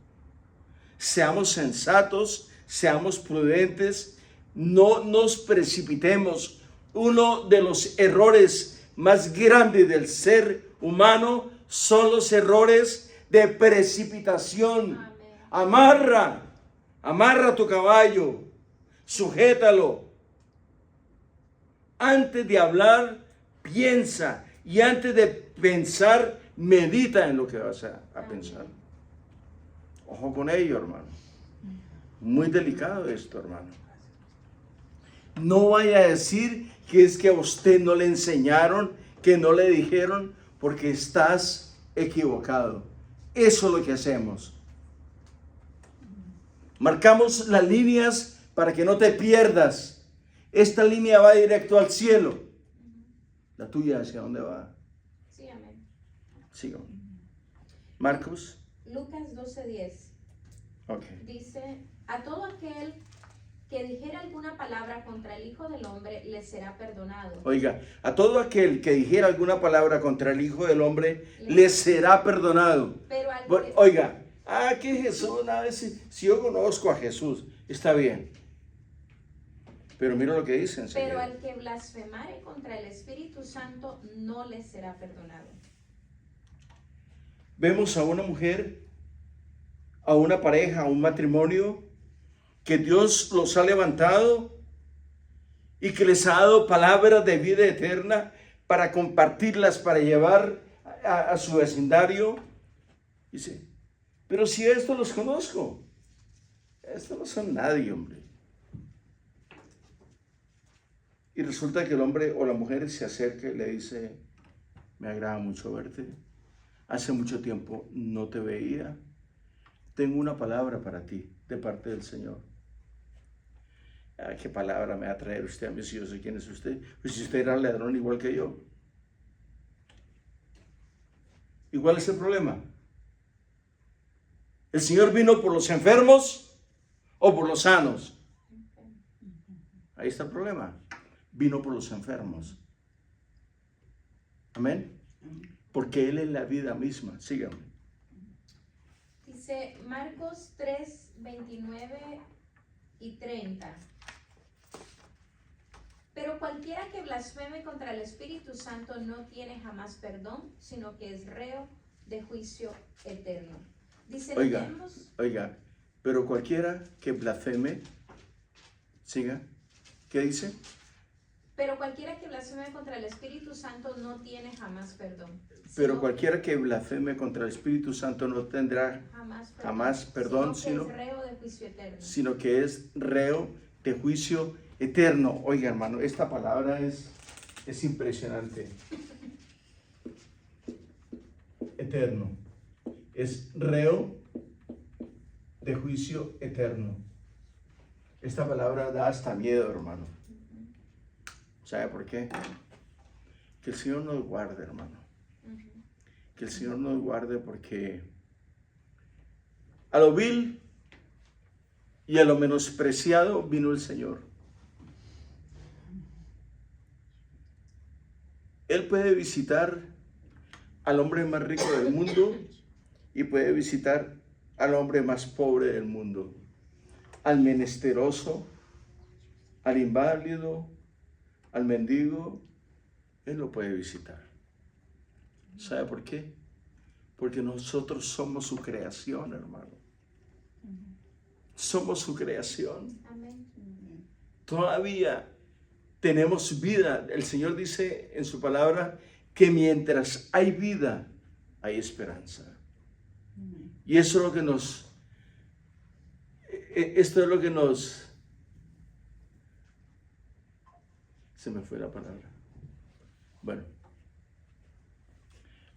seamos sensatos, seamos prudentes, no nos precipitemos. Uno de los errores más grandes del ser humano son los errores de precipitación. Amén. Amarra tu caballo, sujétalo. Antes de hablar, piensa, y antes de pensar, medita en lo que vas a pensar. Ojo con ello, hermano. Muy delicado esto, hermano. No vaya a decir que es que a usted no le enseñaron, que no le dijeron, porque estás equivocado. Eso es lo que hacemos. Marcamos las líneas para que no te pierdas. Esta línea va directo al cielo. La tuya, ¿hacia dónde va? Sí, amén. Sigamos. Marcos. Lucas 12:10 Ok. dice, a todo aquel que dijera alguna palabra contra el Hijo del Hombre le será perdonado. Oiga, a todo aquel que dijera alguna palabra contra el Hijo del Hombre, le será perdonado. Pero al que, Oiga, que Jesús, a veces, si yo conozco a Jesús, está bien. Pero mira lo que dice enseguida. pero al que blasfemare contra el Espíritu Santo no le será perdonado. Vemos a una mujer, a una pareja, a un matrimonio, que Dios los ha levantado y que les ha dado palabras de vida eterna para compartirlas, para llevar a su vecindario. Dice, pero si estos los conozco, estos no son nadie, hombre. Y resulta que el hombre o la mujer se acerca y le dice, me agrada mucho verte, hace mucho tiempo no te veía, tengo una palabra para ti de parte del Señor. ¿Qué palabra me va a traer usted a mí si yo sé quién es usted? Pues si usted era ladrón igual que yo. ¿Y cuál es el problema? ¿El Señor vino por los enfermos o por los sanos? Ahí está el problema. Vino por los enfermos. Amén. Porque Él es la vida misma. Síganme. Dice Marcos 3:29 y 30. Pero cualquiera que blasfeme contra el Espíritu Santo no tiene jamás perdón, sino que es reo de juicio eterno. Dice, Oiga, pero cualquiera que blasfeme, siga, ¿qué dice? Pero cualquiera que blasfeme contra el Espíritu Santo no tiene jamás perdón. Pero Sino- cualquiera que blasfeme contra el Espíritu Santo no tendrá jamás perdón, sino que es reo de juicio eterno. sino que es reo de juicio eterno. Oiga, hermano, esta palabra es impresionante. Eterno. Es reo de juicio eterno. Esta palabra da hasta miedo, hermano. ¿Sabe por qué? Que el Señor nos guarde, hermano. Que el Señor nos guarde, porque a lo vil y a lo menospreciado vino el Señor. Él puede visitar al hombre más rico del mundo y puede visitar al hombre más pobre del mundo, al menesteroso, al inválido, al mendigo. Él lo puede visitar. ¿Sabe por qué? Porque nosotros somos su creación, hermano. Somos su creación. Amén. Todavía tenemos vida. El Señor dice en su palabra que mientras hay vida, hay esperanza. Y eso es lo que esto es lo que nos... Se me fue la palabra. Bueno.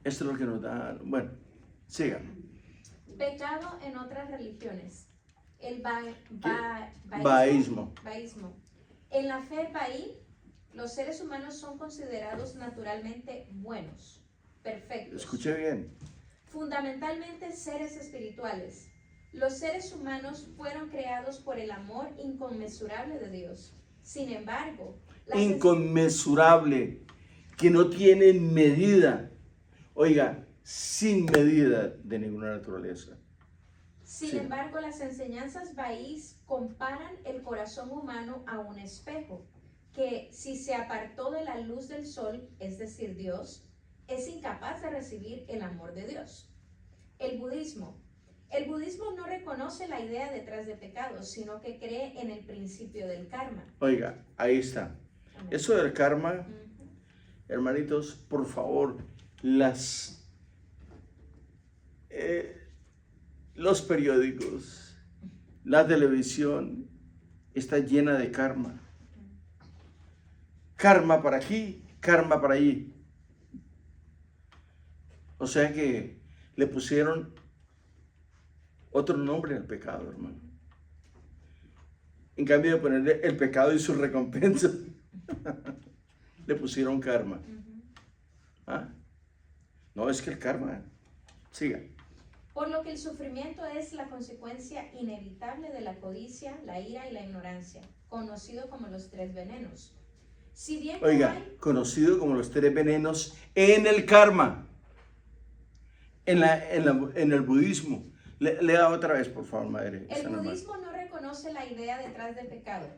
Esto es lo que nos da... Bueno, sigan. Pecado en otras religiones. El Baísmo. baísmo. En la fe baí, los seres humanos son considerados naturalmente buenos, perfectos. Escuche bien. Fundamentalmente seres espirituales. Los seres humanos fueron creados por el amor inconmensurable de Dios. Sin embargo, Inconmensurable, que no tiene medida. Oiga, sin medida de ninguna naturaleza. Sin Sí. embargo, las enseñanzas baís comparan el corazón humano a un espejo, que si se apartó de la luz del sol, es decir, Dios, es incapaz de recibir el amor de Dios. El budismo no reconoce la idea detrás de pecado, sino que cree en el principio del karma. Oiga, ahí está. Amén. Eso del karma, Ujú. hermanitos, por favor, los periódicos, la televisión está llena de karma. Karma para aquí, karma para allí. O sea que le pusieron otro nombre al pecado, hermano. En cambio de ponerle el pecado y su recompensa, le pusieron karma. Ujú. ¿Ah? No, es que el karma. Siga. Por lo que el sufrimiento es la consecuencia inevitable de la codicia, la ira y la ignorancia, conocido como los tres venenos. Si bien no Oiga, hay- conocido como los tres venenos en el karma, en el budismo. Lea otra vez, por favor, madre. El Esa no es mal. budismo no reconoce la idea detrás de pecado,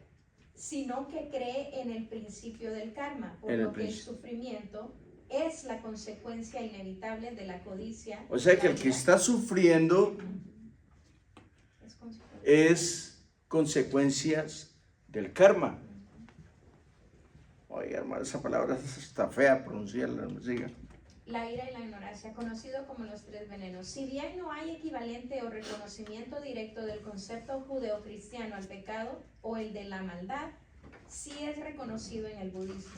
sino que cree en el principio del karma, por En el lo que el principio. sufrimiento es la consecuencia inevitable de la codicia. O sea que la el que ira. está sufriendo Es consecuencia. es consecuencias del karma. Oiga, hermano, esa palabra está fea pronunciarla. Siga. La ira y la ignorancia, conocido como los tres venenos. Si bien no hay equivalente o reconocimiento directo del concepto judeocristiano al pecado o el de la maldad, sí es reconocido en el budismo.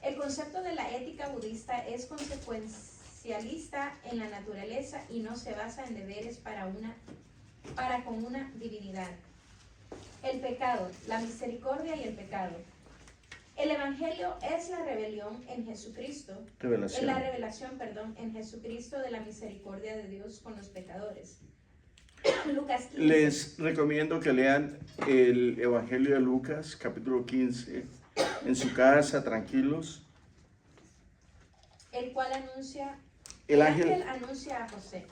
El concepto de la ética budista es consecuencialista en la naturaleza y no se basa en deberes para con una divinidad. El pecado, la misericordia y el pecado. El evangelio es la rebelión en Jesucristo. Revelación. Es la revelación, en Jesucristo de la misericordia de Dios con los pecadores. Lucas 15. Les recomiendo que lean el Evangelio de Lucas, capítulo 15, en su casa, tranquilos. El cual anuncia, El ángel anuncia a José: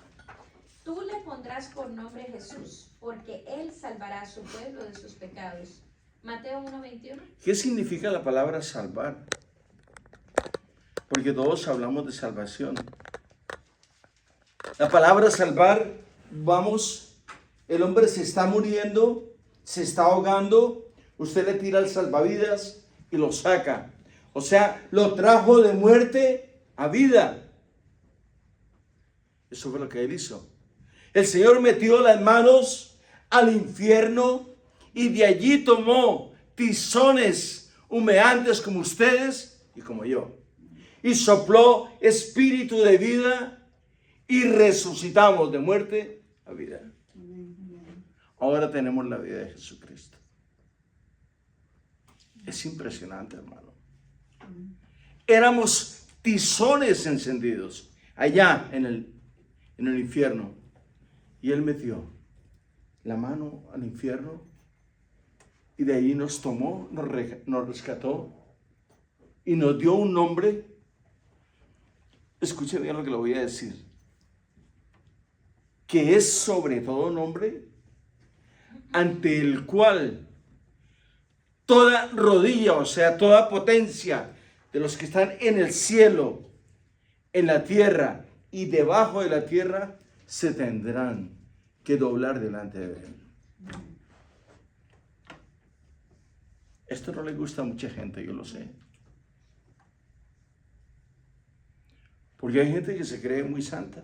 tú le pondrás por nombre Jesús, porque él salvará a su pueblo de sus pecados. Mateo 1:21. ¿Qué significa la palabra salvar? Porque todos hablamos de salvación. La palabra salvar, vamos, el hombre se está muriendo, se está ahogando, usted le tira el salvavidas y lo saca. O sea, lo trajo de muerte a vida. Eso fue lo que él hizo. El Señor metió las manos al infierno y de allí tomó tizones humeantes como ustedes y como yo. Y sopló espíritu de vida y resucitamos de muerte a vida. Ahora tenemos la vida de Jesucristo. Es impresionante, hermano. Éramos tizones encendidos allá en el infierno. Y Él metió la mano al infierno y de ahí nos tomó, nos rescató y nos dio un nombre. Escuche bien lo que le voy a decir. Que es sobre todo nombre ante el cual toda rodilla, o sea, toda potencia de los que están en el cielo, en la tierra y debajo de la tierra, se tendrán que doblar delante de Él. Esto no le gusta a mucha gente, yo lo sé. Porque hay gente que se cree muy santa.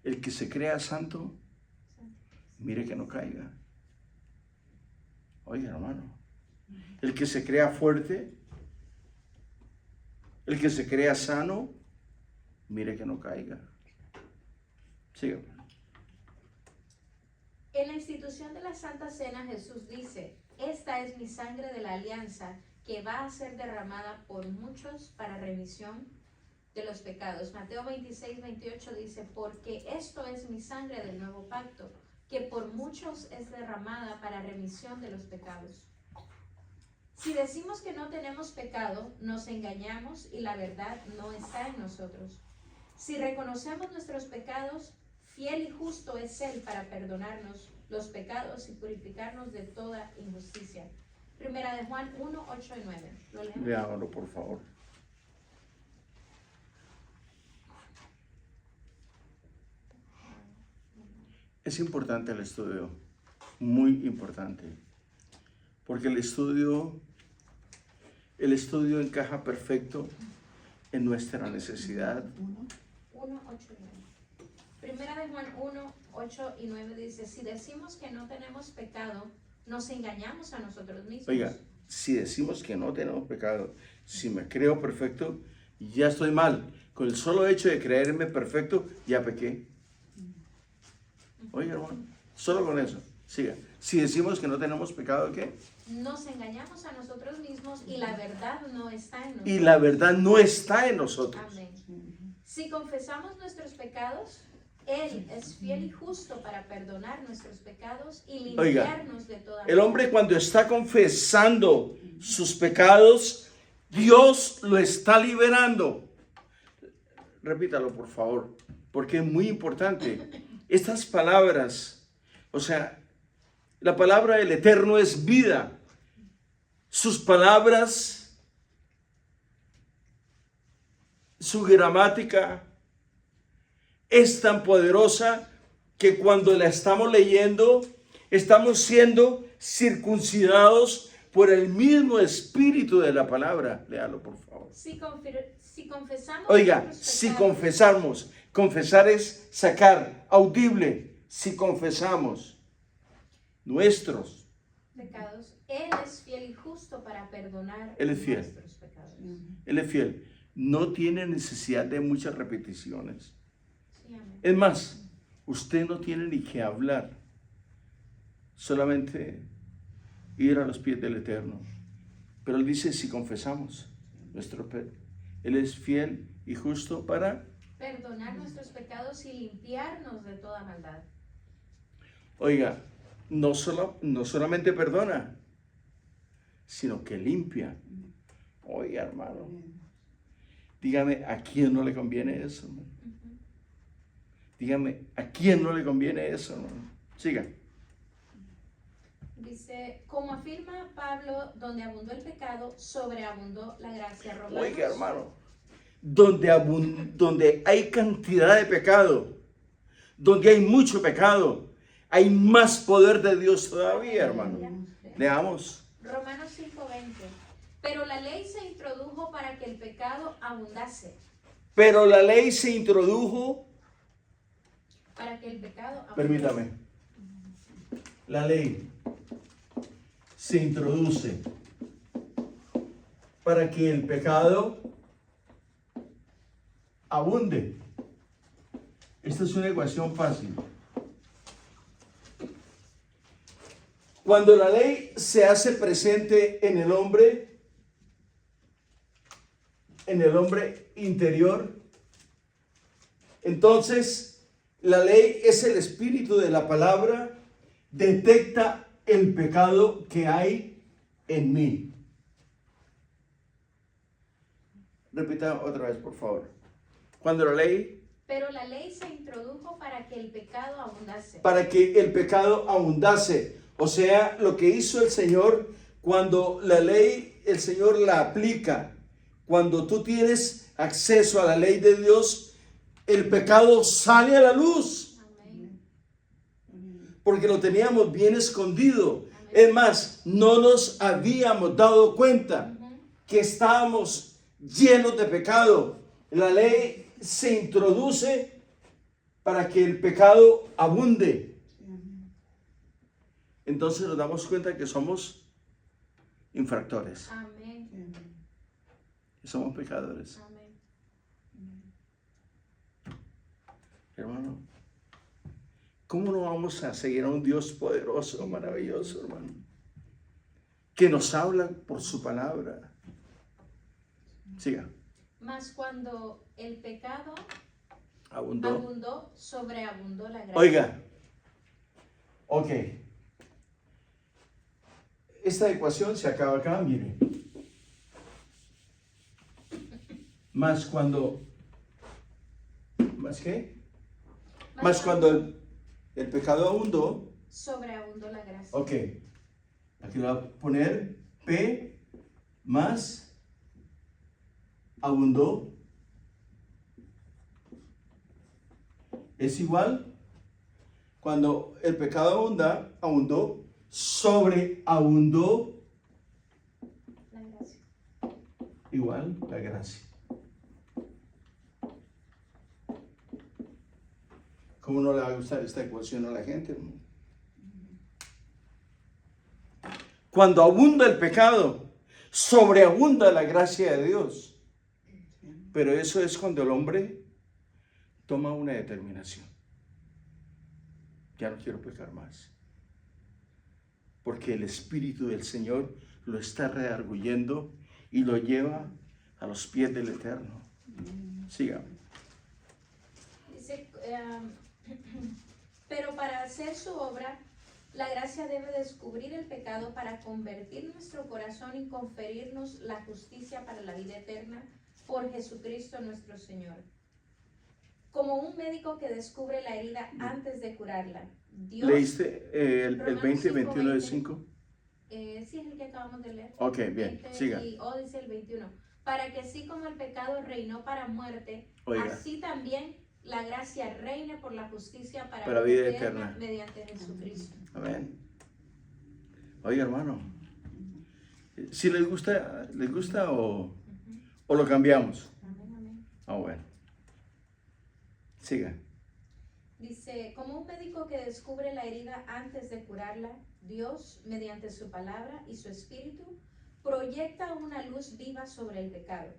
El que se crea santo, mire que no caiga. Oye, hermano, el que se crea fuerte, el que se crea sano, mire que no caiga. Sígame. En la institución de la Santa Cena, Jesús dice: esta es mi sangre de la alianza que va a ser derramada por muchos para remisión de los pecados. Mateo 26:28 dice: porque esto es mi sangre del nuevo pacto, que por muchos es derramada para remisión de los pecados. Si decimos que no tenemos pecado, nos engañamos y la verdad no está en nosotros. Si reconocemos nuestros pecados, fiel y justo es Él para perdonarnos los pecados y purificarnos de toda injusticia. Primera de Juan 1, 8 y 9. ¿Lo leemos? Leámoslo, por favor. Es importante el estudio, muy importante, porque el estudio encaja perfecto en nuestra necesidad. 1, 8 y 9. Primera de Juan 1, 8 y 9 dice: si decimos que no tenemos pecado, nos engañamos a nosotros mismos. Oiga, si decimos que no tenemos pecado, si me creo perfecto, ya estoy mal. Con el solo hecho de creerme perfecto, ya pequé. Oiga, hermano, solo con eso. Siga. Si decimos que no tenemos pecado, ¿qué? Nos engañamos a nosotros mismos y la verdad no está en nosotros. Y la verdad no está en nosotros. Amén. Si confesamos nuestros pecados, Él es fiel y justo para perdonar nuestros pecados y limpiarnos de toda El hombre cuando está confesando sus pecados, Dios lo está liberando. Repítalo, por favor, porque es muy importante. Estas palabras, o sea, la palabra del Eterno es vida. Sus palabras, su gramática es tan poderosa que cuando la estamos leyendo, estamos siendo circuncidados por el mismo espíritu de la palabra. Léalo, por favor. Si confesamos Oiga, nuestros si pecados, confesamos, confesar es sacar, audible. Si confesamos nuestros pecados, Él es fiel y justo para perdonar Él es fiel. nuestros pecados. Él es fiel. No tiene necesidad de muchas repeticiones. Sí, amén. Es más, usted no tiene ni que hablar. Solamente ir a los pies del Eterno. Pero Él dice, si confesamos nuestro pecado, Él es fiel y justo para... Perdonar nuestros pecados y limpiarnos de toda maldad. Oiga, no solamente perdona, sino que limpia. Oiga, hermano, dígame, ¿a quién no le conviene eso? Dígame, ¿a quién no le conviene eso? Siga. Dice, como afirma Pablo, donde abundó el pecado, sobreabundó la gracia. Romanos. Oiga, hermano, donde hay cantidad de pecado, donde hay mucho pecado, hay más poder de Dios todavía, hermano. Leamos. Romanos 5:20. Pero la ley se introdujo para que el pecado abundase. Pero la ley se introdujo, Para que el pecado abundase. permítame, la ley se introduce para que el pecado abunde. Esta es una ecuación fácil. Cuando la ley se hace presente en el hombre interior, entonces la ley es el espíritu de la palabra, detecta el pecado que hay en mí. Repita otra vez, por favor. Cuando la ley, Pero la ley se introdujo para que el pecado abundase. para que el pecado abundase. O sea, lo que hizo el Señor cuando la ley, el Señor la aplica. Cuando tú tienes acceso a la ley de Dios, el pecado sale a la luz. Amén. Porque lo teníamos bien escondido. Amén. Es más, no nos habíamos dado cuenta Ujú. que estábamos llenos de pecado. La ley se introduce para que el pecado abunde. Entonces nos damos cuenta que somos infractores, Amén. que somos pecadores. Amén. Hermano, ¿cómo no vamos a seguir a un Dios poderoso, maravilloso, hermano? Que nos habla por su palabra. Siga. Mas cuando el pecado Abundó. abundó, sobreabundó la gracia. Oiga. Ok. Esta ecuación se acaba acá, mire. Más cuando... ¿Más qué? Más cuando el pecado abundó. sobreabundó la gracia. Ok. Aquí le voy a poner P más abundó. Es igual. Cuando el pecado abundó, sobreabundó, La gracia. igual la gracia. ¿Cómo no le va a gustar esta ecuación a la gente, hermano? Cuando abunda el pecado, sobreabunda la gracia de Dios. Pero eso es cuando el hombre toma una determinación. Ya no quiero pecar más. Porque el Espíritu del Señor lo está redarguyendo y lo lleva a los pies del Eterno. Sígame. Dice, pero para hacer su obra, la gracia debe descubrir el pecado para convertir nuestro corazón y conferirnos la justicia para la vida eterna por Jesucristo nuestro Señor. Como un médico que descubre la herida antes de curarla. Dios, ¿Leíste el Romanos 20 y 21 de 5:20. 5? Sí, es el que acabamos de leer. Ok, bien, 20 siga. Y dice el 21. Para que así como el pecado reinó para muerte, Oiga. así también la gracia reine por la justicia para Para vida eterna. mediante Jesucristo. Amén. Oiga, hermano, si les gusta o lo cambiamos. Amén, amén. Ah, bueno. Siga. Dice, como un médico que descubre la herida antes de curarla, Dios, mediante su palabra y su espíritu, proyecta una luz viva sobre el pecado.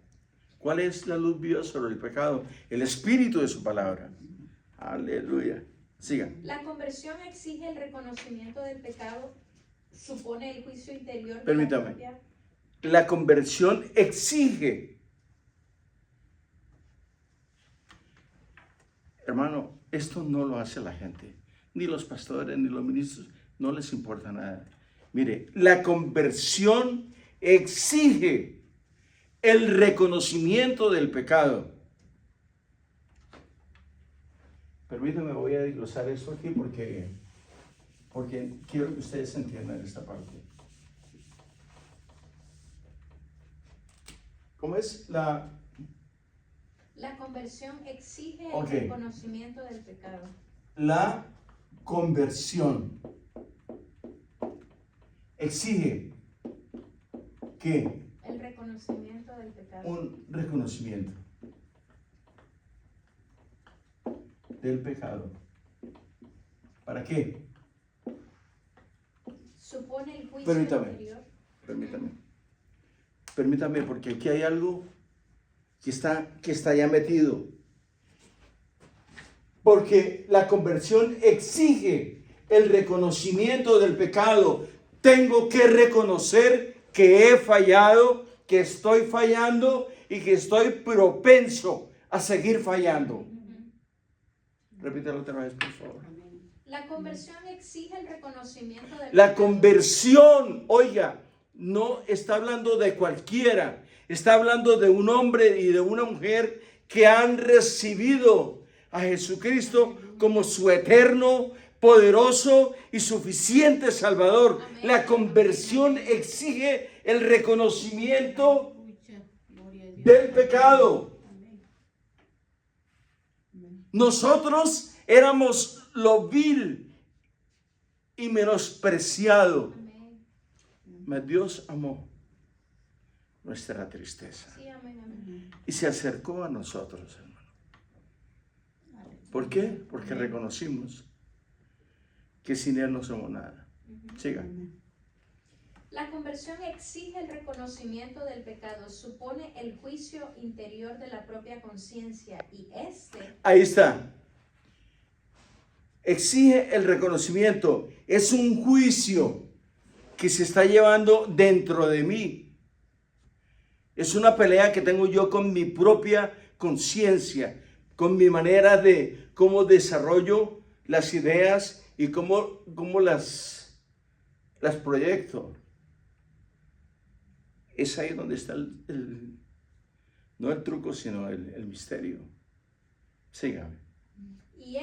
¿Cuál es la luz viva sobre el pecado? El espíritu de su palabra. Aleluya. Siga. La conversión exige el reconocimiento del pecado, supone el juicio interior de Permítame. la propia. La conversión exige. Hermano, esto no lo hace la gente. Ni los pastores, ni los ministros. No les importa nada. Mire, la conversión exige el reconocimiento del pecado. Permítame, voy a desglosar esto aquí porque quiero que ustedes entiendan esta parte. ¿Cómo es La conversión exige el Ok. reconocimiento del pecado. la conversión? Exige ¿Qué? El reconocimiento del pecado. Un reconocimiento del pecado. ¿Para qué? Supone el juicio Permítame. interior. Permítame, porque aquí hay algo que está ya metido. Porque la conversión exige el reconocimiento del pecado. Tengo que reconocer que he fallado, que estoy fallando y que estoy propenso a seguir fallando. Repítelo otra vez, por favor. La conversión exige el reconocimiento del La pecado. conversión, oiga, no está hablando de cualquiera, está hablando de un hombre y de una mujer que han recibido a Jesucristo como su eterno, poderoso y suficiente Salvador. Amén. La conversión exige el reconocimiento del pecado. Nosotros éramos lo vil y menospreciado, Amén. mas Dios amó nuestra tristeza Sí, amén, amén. y se acercó a nosotros, hermano. ¿Por qué? Porque reconocimos que sin Él no somos nada. Siga. La conversión exige el reconocimiento del pecado, supone el juicio interior de la propia conciencia y Ahí está. Exige el reconocimiento. Es un juicio que se está llevando dentro de mí. Es una pelea que tengo yo con mi propia conciencia, con mi manera de cómo desarrollo las ideas y cómo las proyecto. Es ahí donde está no el truco, sino el misterio. Sígame. y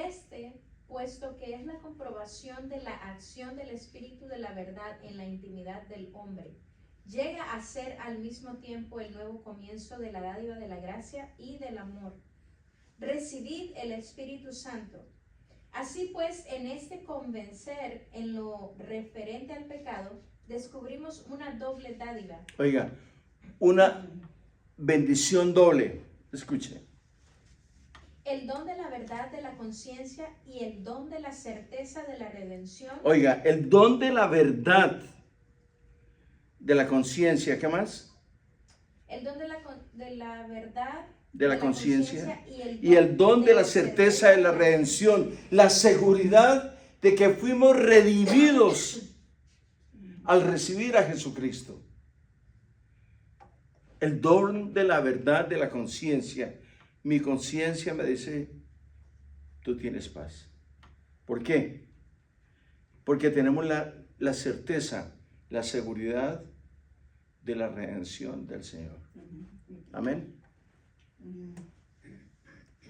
puesto que es la comprobación de la acción del Espíritu de la verdad en la intimidad del hombre, llega a ser al mismo tiempo el nuevo comienzo de la dádiva de la gracia y del amor. Recibid el Espíritu Santo. Así pues, en este convencer en lo referente al pecado, descubrimos una doble dádiva. Oiga, una bendición doble. Escuche. El don de la verdad de la conciencia y el don de la certeza de la redención. Oiga, el don de la verdad de la conciencia. ¿Qué más? El don de la verdad de la conciencia y el don de la certeza de la redención, la seguridad de que fuimos redimidos al recibir a Jesucristo. El don de la verdad de la conciencia. Mi conciencia me dice, tú tienes paz. ¿Por qué? Porque tenemos la certeza, la seguridad de la redención del Señor. Amén.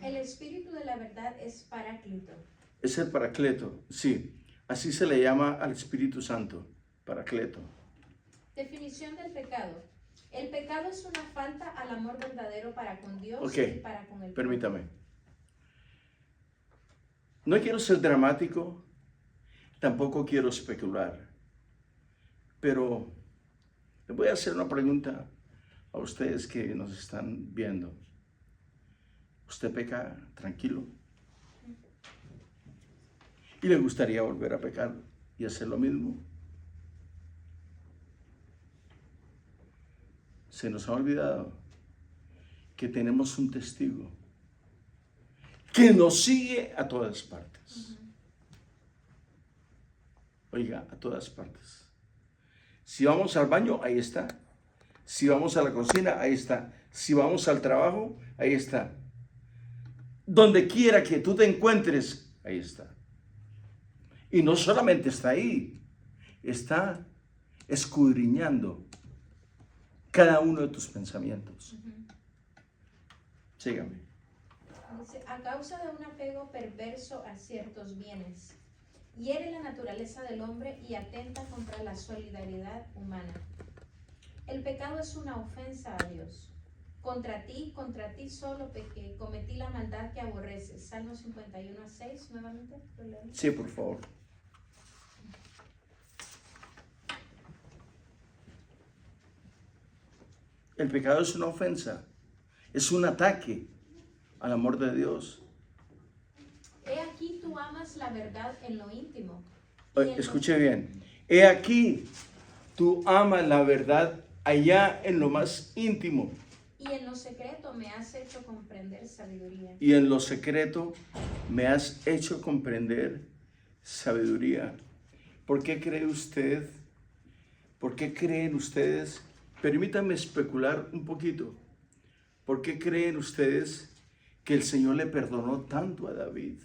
El Espíritu de la verdad es Paráclito. Es el Paracleto, sí. Así se le llama al Espíritu Santo, Paracleto. Definición del pecado. El pecado es una falta al amor verdadero para con Dios Ok, y para con el permítame. No quiero ser dramático, tampoco quiero especular, pero les voy a hacer una pregunta a ustedes que nos están viendo. ¿Usted peca tranquilo? ¿Y le gustaría volver a pecar y hacer lo mismo? Se nos ha olvidado que tenemos un testigo que nos sigue a todas partes. Oiga, a todas partes. Si vamos al baño, ahí está. Si vamos a la cocina, ahí está. Si vamos al trabajo, ahí está. Donde quiera que tú te encuentres, ahí está. Y no solamente está ahí, está escudriñando cada uno de tus pensamientos. Sígame. Dice, a causa de un apego perverso a ciertos bienes, hiere la naturaleza del hombre y atenta contra la solidaridad humana. El pecado es una ofensa a Dios. Contra ti solo pequé, cometí la maldad que aborreces. Salmo 51:6, nuevamente. ¿Lo leemos? Sí, por favor. el pecado es una ofensa, es un ataque al amor de Dios. He aquí tú amas la verdad en lo íntimo. y en lo- Escuche bien. He aquí, tú amas la verdad allá en lo más íntimo Y en lo secreto me has hecho comprender sabiduría. y en lo secreto me has hecho comprender sabiduría. ¿Por qué cree usted? ¿Por qué creen ustedes? Permítanme especular un poquito. ¿Por qué creen ustedes que el Señor le perdonó tanto a David?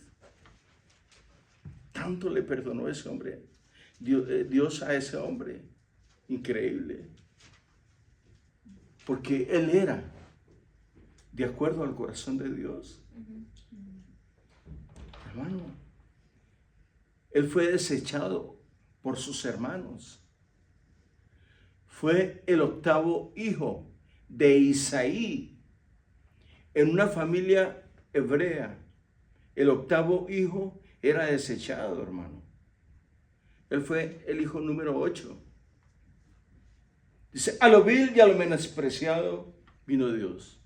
Tanto le perdonó a ese hombre. Dios a ese hombre. Increíble. Porque él era de acuerdo al corazón de Dios. Hermano, él fue desechado por sus hermanos. Fue el octavo hijo de Isaí. En una familia hebrea, el octavo hijo era desechado, hermano. Él fue el hijo número 8. Dice, a lo vil y a lo menospreciado vino Dios.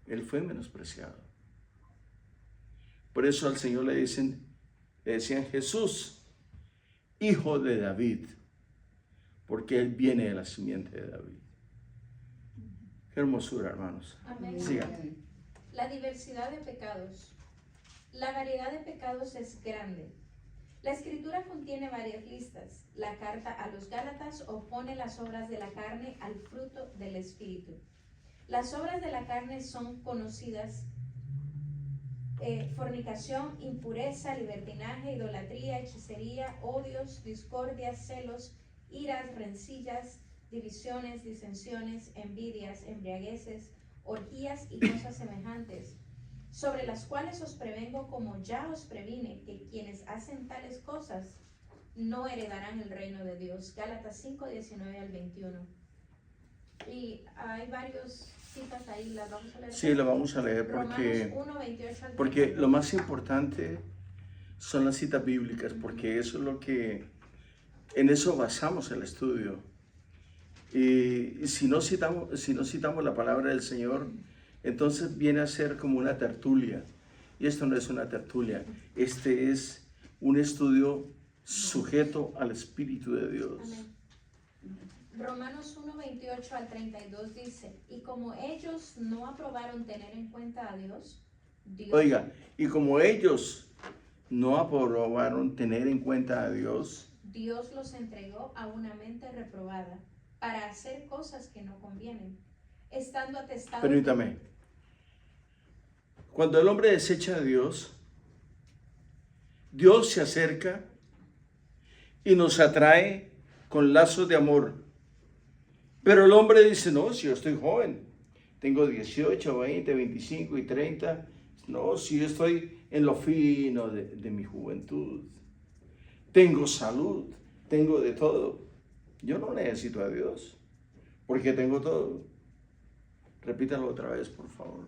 Él fue menospreciado. Por eso al Señor le decían Jesús, hijo de David, porque él viene de la simiente de David. Qué hermosura, hermanos. Amén. Sigan. La diversidad de pecados. La variedad de pecados es grande. La Escritura contiene varias listas. La carta a los Gálatas opone las obras de la carne al fruto del Espíritu. Las obras de la carne son conocidas: fornicación, impureza, libertinaje, idolatría, hechicería, odios, discordias, celos, iras, rencillas, divisiones, disensiones, envidias, embriagueces, orgías y cosas semejantes, sobre las cuales os prevengo, como ya os previne, que quienes hacen tales cosas no heredarán el reino de Dios. Gálatas 5, 19 al 21. Y hay varias citas ahí, las vamos a leer. Sí, lo vamos a leer Romanos porque 1, 28 al Porque 32. lo más importante son las citas bíblicas, porque eso es lo que, en eso basamos el estudio. Y si no citamos la palabra del Señor, entonces viene a ser como una tertulia. Y esto no es una tertulia, este es un estudio sujeto al Espíritu de Dios. Amén. Romanos 1, 28 al 32 dice, y como ellos no aprobaron tener en cuenta a Dios, Oiga, y como ellos no aprobaron tener en cuenta a Dios, Dios los entregó a una mente reprobada para hacer cosas que no convienen, estando atestados. permítame, cuando el hombre desecha a Dios, Dios se acerca y nos atrae con lazos de amor. Pero el hombre dice, no, si yo estoy joven, tengo 18, 20, 25 y 30, no, si yo estoy en lo fino de mi juventud, tengo salud, tengo de todo. Yo no necesito a Dios, porque tengo todo. Repítalo otra vez, por favor.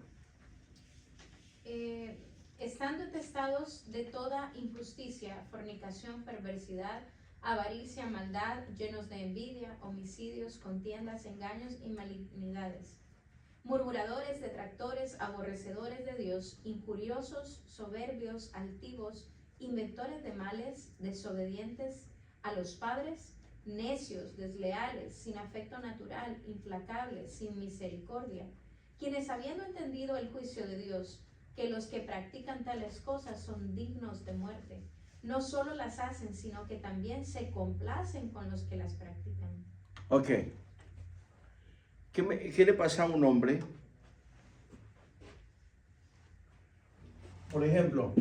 Estando atestados de toda injusticia, fornicación, perversidad, avaricia, maldad, llenos de envidia, homicidios, contiendas, engaños y malignidades, murmuradores, detractores, aborrecedores de Dios, injuriosos, soberbios, altivos, inventores de males, desobedientes a los padres, necios, desleales, sin afecto natural, implacables, sin misericordia, quienes habiendo entendido el juicio de Dios, que los que practican tales cosas son dignos de muerte, no solo las hacen, sino que también se complacen con los que las practican. Ok. ¿Qué le pasa a un hombre? Por ejemplo,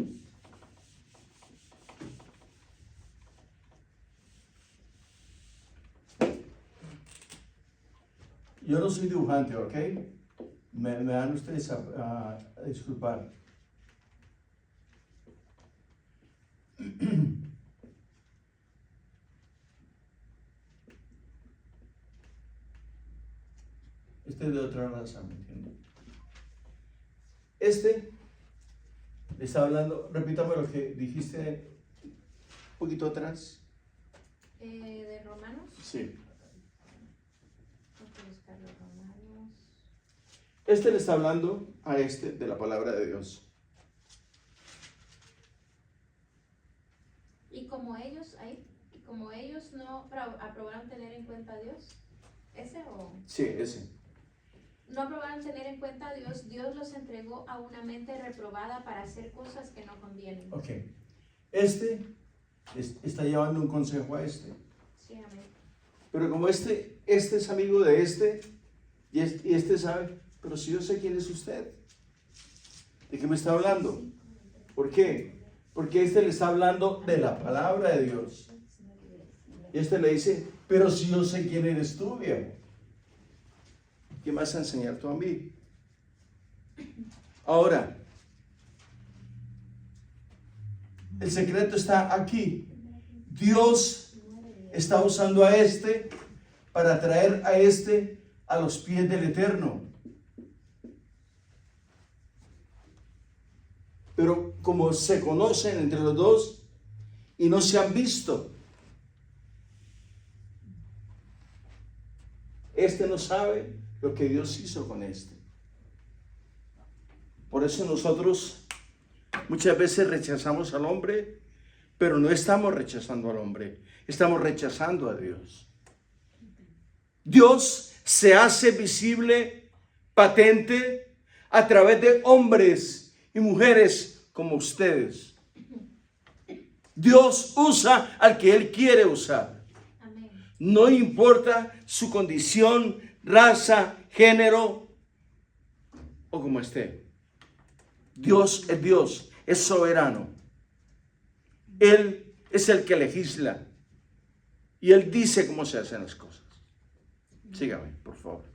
yo no soy dibujante, ¿ok? Me dan ustedes a disculpar. Este es de otra raza, ¿me entienden? Este le está hablando, repítame lo que dijiste un poquito atrás. ¿De Romanos? Sí. Vamos a buscar. Este le está hablando a este de la palabra de Dios. Y como ellos no aprobaron tener en cuenta a Dios, ¿ese o? Sí, ese. No aprobaron tener en cuenta a Dios, Dios los entregó a una mente reprobada para hacer cosas que no convienen. Ok. Este está llevando un consejo a este. Sí, amén. Pero como este es amigo de este, y este sabe, pero si yo sé quién es usted, ¿de qué me está hablando? ¿Por qué? Porque este le está hablando de la palabra de Dios. Y este le dice, pero si yo sé quién eres tú, viejo, ¿qué me vas a enseñar tú a mí? Ahora, el secreto está aquí. Dios está usando a este para traer a este a los pies del Eterno. Pero como se conocen entre los dos y no se han visto, este no sabe lo que Dios hizo con este. Por eso nosotros muchas veces rechazamos al hombre, pero no estamos rechazando al hombre, estamos rechazando a Dios. Dios se hace visible, patente, a través de hombres y mujeres como ustedes. Dios usa al que Él quiere usar. Amén. No importa su condición, raza, género o como esté. Dios, es soberano. Él es el que legisla y Él dice cómo se hacen las cosas. Sígame, por favor.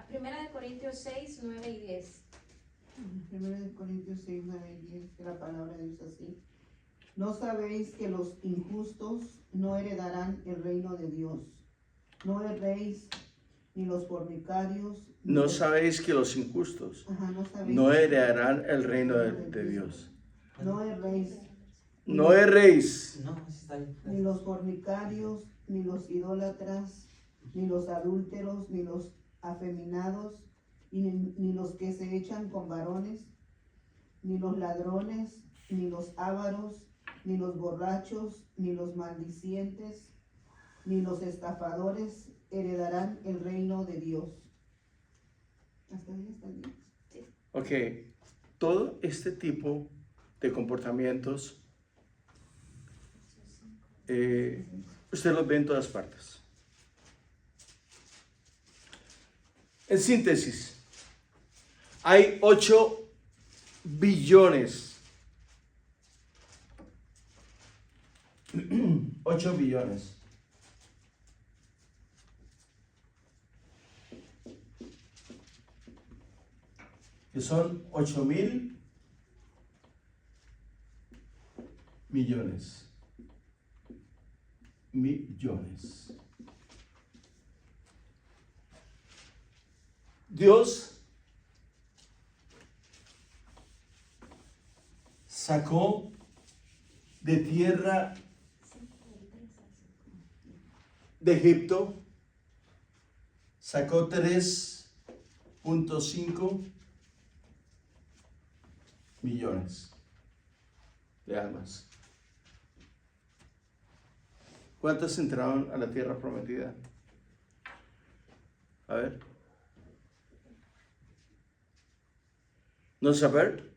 Primera de Corintios 6, 9 y 10. 1 Corintios 6, 9 y 10, que la palabra dice así. ¿No sabéis que los injustos no heredarán el reino de Dios? No erréis, ni los fornicarios. ¿No sabéis que los injustos no sabéis no heredarán el reino de Dios? No erréis, No erréis. No, sí está bien. ni los fornicarios, ni los idólatras, ni los adúlteros, ni los afeminados, ni los que se echan con varones, ni los ladrones, ni los ávaros, ni los borrachos, ni los maldicientes, ni los estafadores heredarán el reino de Dios. Hasta ahí está bien. Ok, todo este tipo de comportamientos usted los ve en todas partes. En síntesis, hay 8 billones. 8 billones. Que son 8,000 millones. Millones. Dios sacó de tierra de Egipto, sacó 3.5 millones de almas. ¿Cuántas entraron a la tierra prometida? A ver. ¿No saber?